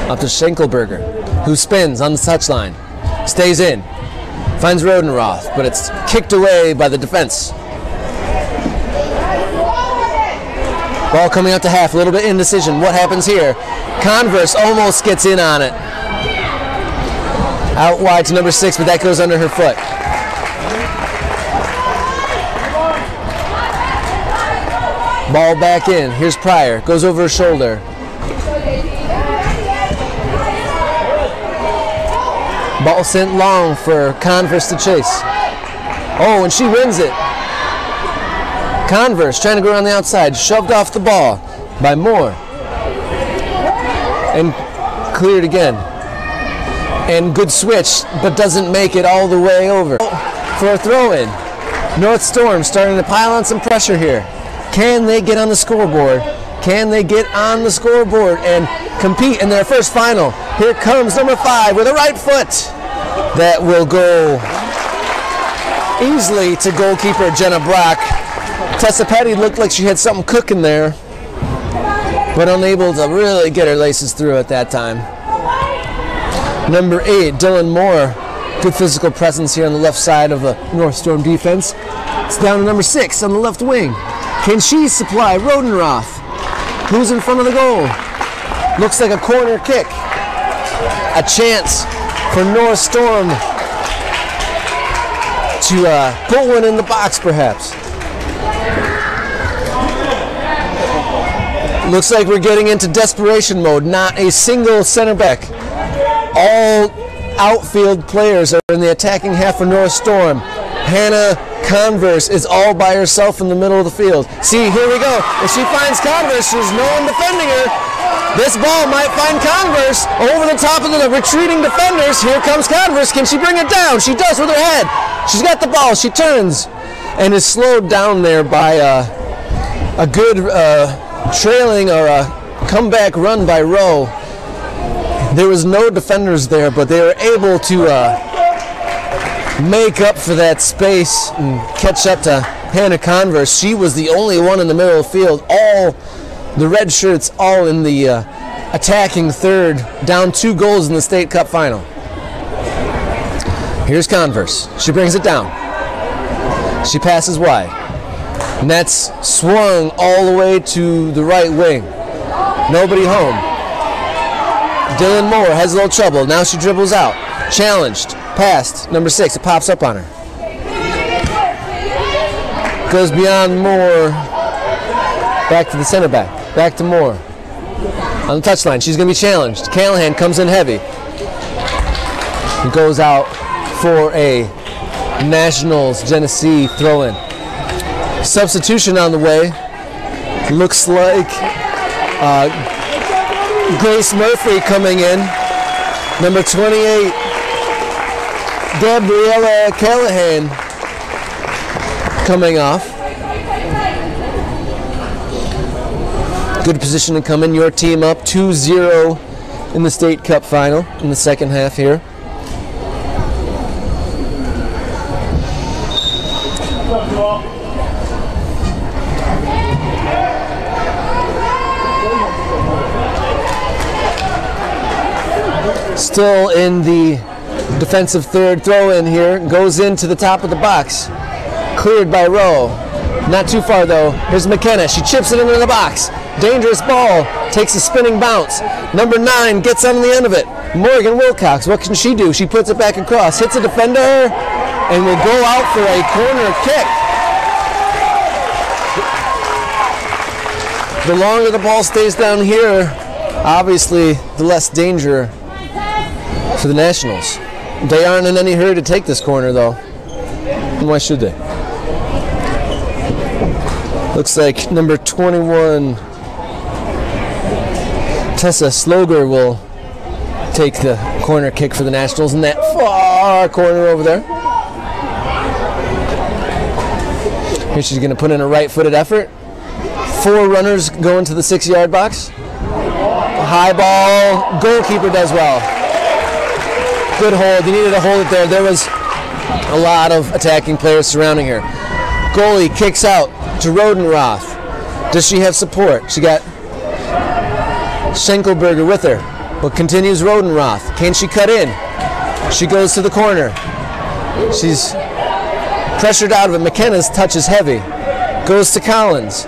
Up to Schenkelberger, who spins on the touchline. Stays in. Finds Rodenroth, but it's kicked away by the defense. Ball coming out to half, a little bit indecision. What happens here? Converse almost gets in on it. Out wide to number 6, but that goes under her foot. Ball back in. Here's Pryor. Goes over her shoulder. Ball sent long for Converse to chase. Oh, and she wins it. Converse trying to go around the outside. Shoved off the ball by Moore. And cleared again. And good switch, but doesn't make it all the way over. For a throw-in. North Storm starting to pile on some pressure here. Can they get on the scoreboard? Can they get on the scoreboard and compete in their first final? Here comes number 5 with a right foot. That will go easily to goalkeeper Jenna Brock. Tessa Petty looked like she had something cooking there, but unable to really get her laces through at that time. Number 8, Dylan Moore, Good physical presence here on the left side of the North Storm defense. It's down to number 6 on the left wing. Can she supply Rodenroth? Who's in front of the goal? Looks like a corner kick. A chance for North Storm to put one in the box, perhaps. Looks like we're getting into desperation mode. Not a single center back. All outfield players are in the attacking half of North Storm. Hannah Converse is all by herself in the middle of the field. See, here we go. If she finds Converse, there's no one defending her. This ball might find Converse over the top of the retreating defenders. Here comes Converse. Can she bring it down? She does with her head. She's got the ball. She turns and is slowed down there by a good trailing or a comeback run by Rowe. There was no defenders there, but they were able to make up for that space and catch up to Hannah Converse. She was the only one in the middle of the field. All the red shirts all in the attacking third, down 2 goals in the state cup final. Here's Converse. She brings it down. She passes wide. Nets swung all the way to the right wing. Nobody home. Dylan Moore has a little trouble. Now she dribbles out. Challenged. Passed. Number 6. It pops up on her. Goes beyond Moore. Back to the center back. Back to Moore. On the touchline. She's going to be challenged. Callahan comes in heavy. He goes out for a Nationals Genesee throw-in. Substitution on the way. Looks like Grace Murphy coming in. Number 28, Gabriella Callahan coming off. Good position to come in. Your team up 2-0 in the state cup final in the second half here. Still in the defensive third, throw in here, goes into the top of the box. Cleared by Rowe. Not too far though. Here's McKenna. She chips it into the box. Dangerous ball. Takes a spinning bounce. Number 9 gets on the end of it. Morgan Wilcox. What can she do? She puts it back across. Hits a defender and will go out for a corner kick. The longer the ball stays down here, obviously the less danger for the Nationals. They aren't in any hurry to take this corner though. And why should they? Looks like number 21, Tessa Sloger, will take the corner kick for the Nationals in that far corner over there. Here she's going to put in a right-footed effort. 4 runners go into the 6-yard box. High ball, goalkeeper does well. Good hold. You needed to hold it there. There was a lot of attacking players surrounding her. Goalie kicks out to Rodenroth. Does she have support? She got Schenkelberger with her, but continues Rodenroth. Can she cut in? She goes to the corner. She's pressured out of it. McKenna's touch is heavy. Goes to Collins.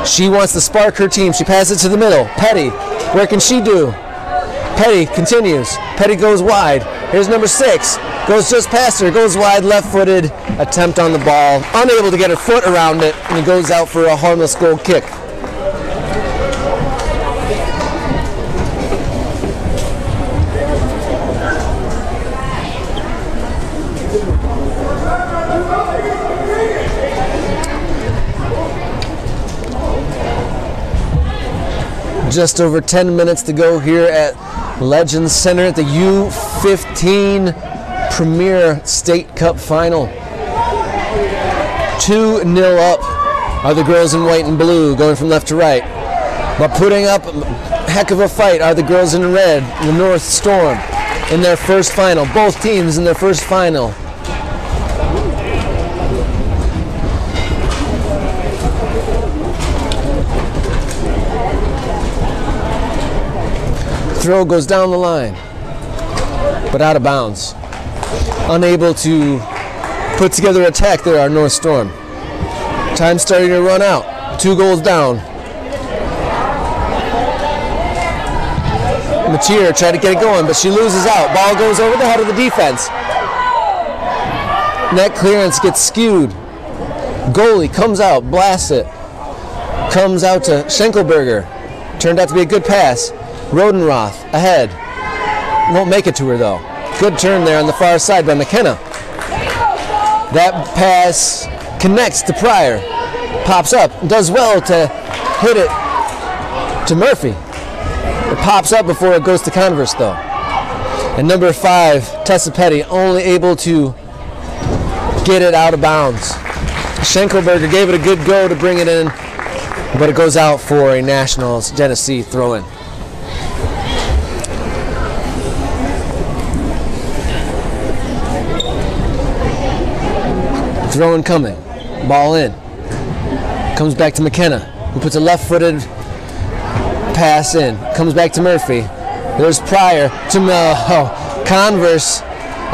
She wants to spark her team. She passes it to the middle. Petty. Where can she do? Petty continues. Petty goes wide. Here's number 6. Goes just past her. Goes wide, left-footed. Attempt on the ball. Unable to get her foot around it, and it goes out for a harmless goal kick. Just over 10 minutes to go here at Legends Center at the U15 Premier State Cup Final. 2-0 up are the girls in white and blue, going from left to right. But putting up a heck of a fight are the girls in red, the North Storm, in their first final. Both teams in their first final. Throw goes down the line, but out of bounds. unable to put together an attack there, our North Storm. Time starting to run out. 2 goals down. Mateer tried to get it going, but she loses out. Ball goes over the head of the defense. Net clearance gets skewed. Goalie comes out, blasts it. Comes out to Schenkelberger. Turned out to be a good pass. Rodenroth ahead. Won't make it to her though. Good turn there on the far side by McKenna. That pass connects to Pryor. Pops up. Does well to hit it to Murphy. It pops up before it goes to Converse though. And number 5, Tessa Petty, only able to get it out of bounds. Schenkelberger gave it a good go to bring it in, but it goes out for a Nationals Genesee throw-in. Throw-in coming. Ball in. Comes back to McKenna, who puts a left-footed pass in. Comes back to Murphy. There's Pryor to Converse.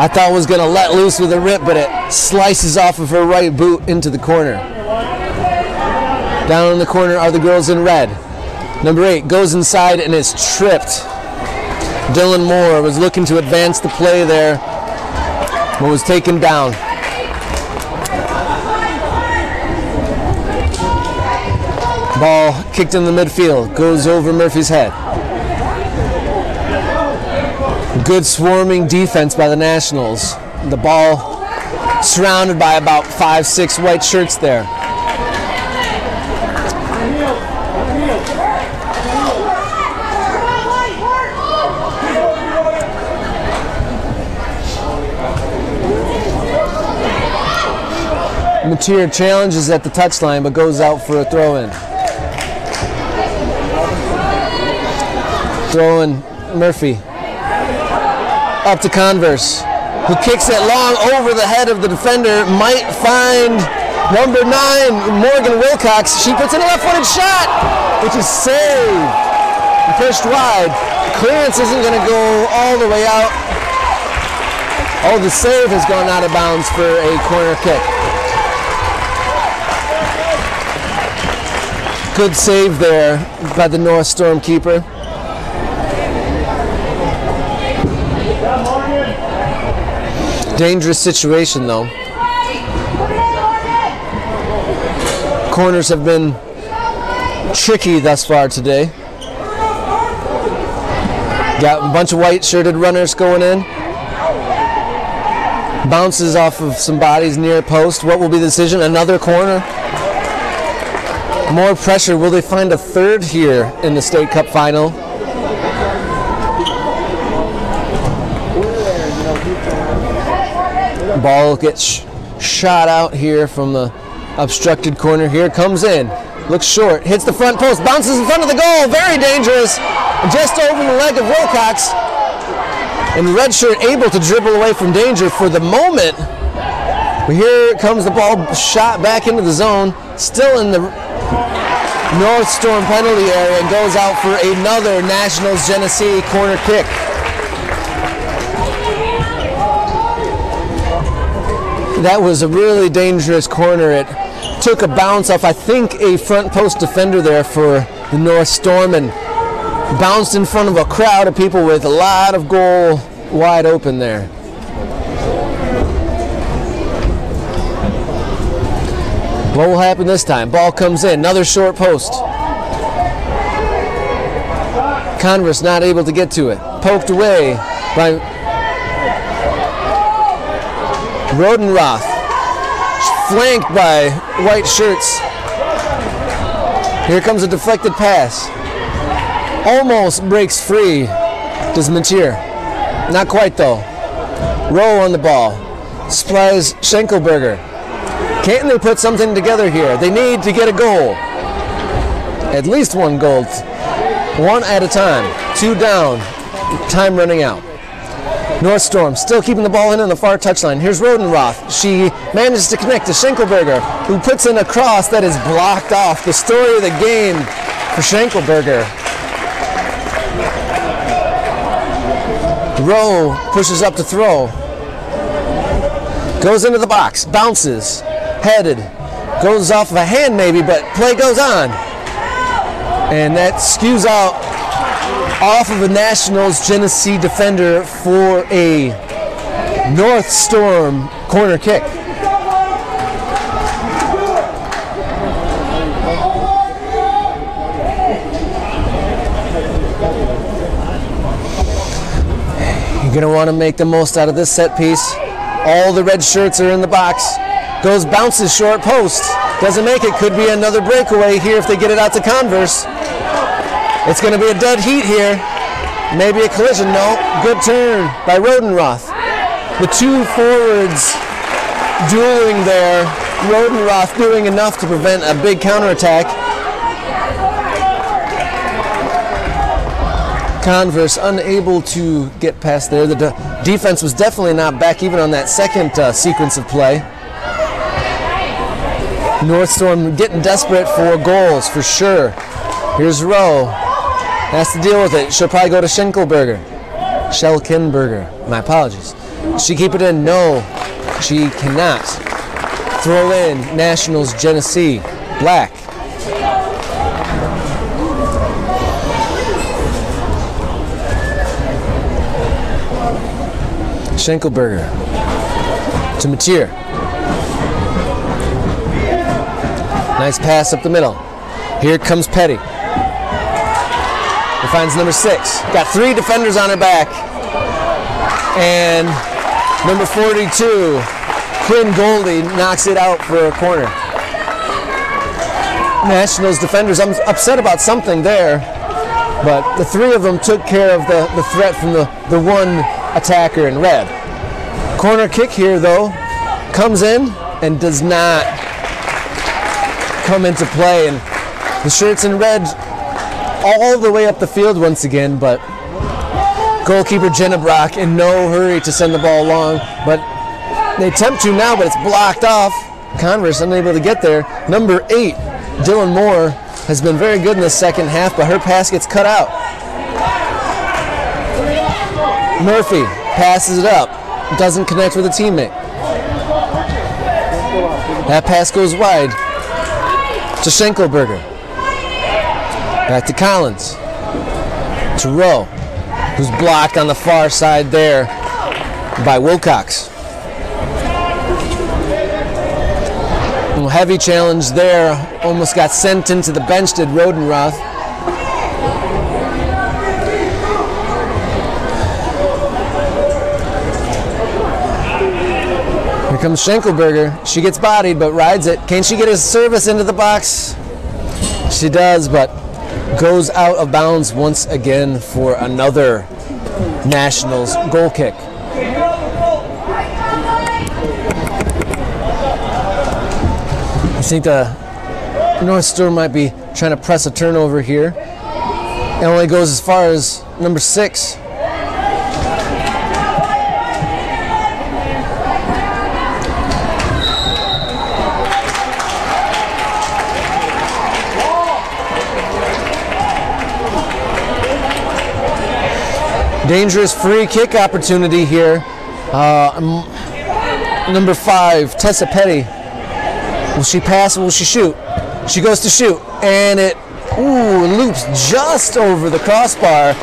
I thought was going to let loose with a rip, but it slices off of her right boot into the corner. Down in the corner are the girls in red. Number 8 goes inside and is tripped. Dylan Moore was looking to advance the play there, but was taken down. Ball kicked in the midfield, goes over Murphy's head. Good swarming defense by the Nationals. The ball surrounded by about 5-6 white shirts there. Mateer challenges at the touchline but goes out for a throw-in. Throw-in Murphy. Up to Converse, who kicks it long over the head of the defender. Might find number 9, Morgan Wilcox. She puts in a left-footed shot, which is saved. Pushed wide. Clearance isn't going to go all the way out. Oh, the save has gone out of bounds for a corner kick. Good save there by the North Storm keeper. Dangerous situation though. Corners have been tricky thus far today. Got a bunch of white shirted runners going in. Bounces off of some bodies near post. What will be the decision? Another corner. More pressure. Will they find a third here in the State Cup final? Ball gets shot out here from the obstructed corner. Here comes in. Looks short. Hits the front post. Bounces in front of the goal. Very dangerous. Just over the leg of Wilcox. And the red shirt able to dribble away from danger for the moment. But here comes the ball shot back into the zone. Still in the North Storm penalty area. And goes out for another Nationals Genesee corner kick. That was a really dangerous corner. It took a bounce off, I think, a front post defender there for the North Storm and bounced in front of a crowd of people with a lot of goal wide open there. What will happen this time? Ball comes in, another short post. Converse not able to get to it. Poked away by Rodenroth, flanked by white shirts. Here comes a deflected pass. Almost breaks free. Does Mateer. Not quite though. Rowe on the ball. Supplies Schenkelberger. Can't they put something together here? They need to get a goal. At least one goal. One at a time. 2 down. Time running out. North Storm still keeping the ball in on the far touchline. Here's Rodenroth. She manages to connect to Schenkelberger, who puts in a cross that is blocked off. The story of the game for Schenkelberger. Rowe pushes up to throw. Goes into the box, bounces, headed, goes off of a hand maybe, but play goes on. And that skews out off of a Nationals Genesee defender for a North Storm corner kick. You're going to want to make the most out of this set piece. All the red shirts are in the box. Goes, bounces short post. Doesn't make it. Could be another breakaway here if they get it out to Converse. It's going to be a dead heat here. Maybe a collision. No. Good turn by Rodenroth. The two forwards dueling there. Rodenroth doing enough to prevent a big counterattack. Converse unable to get past there. The defense was definitely not back even on that second sequence of play. North Storm getting desperate for goals for sure. Here's Rowe. Has to deal with it. She'll probably go to Schenkelberger. My apologies. She keep it in? No, she cannot. Throw in Nationals Genesee. Black. Schenkelberger to Mateer. Nice pass up the middle. Here comes Petty. He finds number 6. Got 3 defenders on her back. And number 42, Quinn Goldie, knocks it out for a corner. Nationals defenders, I'm upset about something there, but the 3 of them took care of the threat from the one attacker in red. Corner kick here though comes in and does not come into play, and the shirts in red all the way up the field once again, but goalkeeper Jenna Brock in no hurry to send the ball along, but they attempt to now, but it's blocked off. Converse unable to get there. Number 8, Dylan Moore, has been very good in the second half, but her pass gets cut out. Murphy passes it up, doesn't connect with a teammate. That pass goes wide to Schenkelberger. Back to Collins. To Rowe, who's blocked on the far side there by Wilcox. Heavy challenge there. Almost got sent into the bench, did Rodenroth. Here comes Schenkelberger. She gets bodied, but rides it. Can she get a service into the box? She does, but goes out of bounds once again for another Nationals goal kick. I think the North Storm might be trying to press a turnover here. It only goes as far as number 6. Dangerous free kick opportunity here. Number 5, Tessa Petty. Will she pass or will she shoot? She goes to shoot, and it loops just over the crossbar.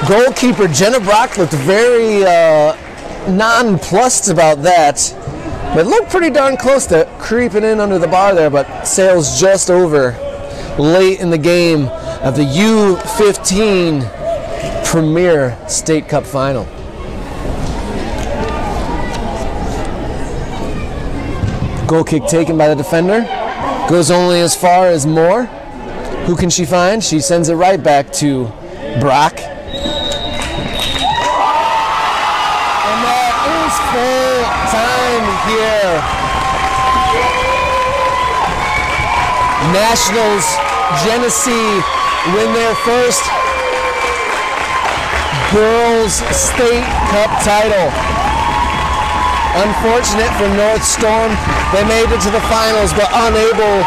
Goalkeeper Jenna Brock looked very nonplussed about that, but looked pretty darn close to creeping in under the bar there, but sails just over late in the game of the U15 Premier State Cup Final. Goal kick taken by the defender. Goes only as far as Moore. Who can she find? She sends it right back to Brock. And that is full time here. Nationals Genesee win their first Girls State Cup title. Unfortunate for North Storm. They made it to the finals, but unable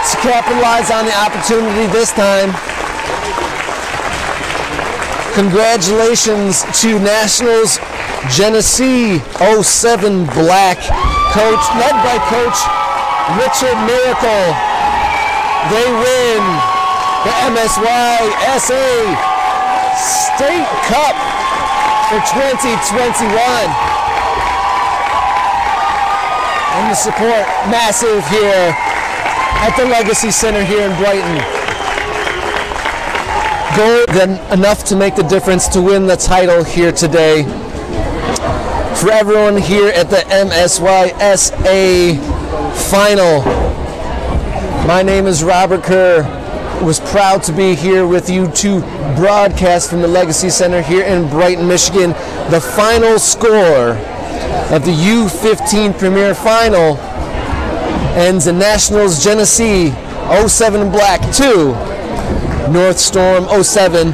to capitalize on the opportunity this time. Congratulations to Nationals Genesee 07 Black, led by Coach Richard Miracle. They win the MSY-SA State Cup for 2021. And the support massive here at the Legacy Center here in Brighton. Goal then enough to make the difference to win the title here today. For everyone here at the MSY-SA final, my name is Robert Kerr. Was proud to be here with you to broadcast from the Legacy Center here in Brighton, Michigan. The final score of the U15 Premier Final ends in Nationals Genesee 07 Black 2, North Storm 07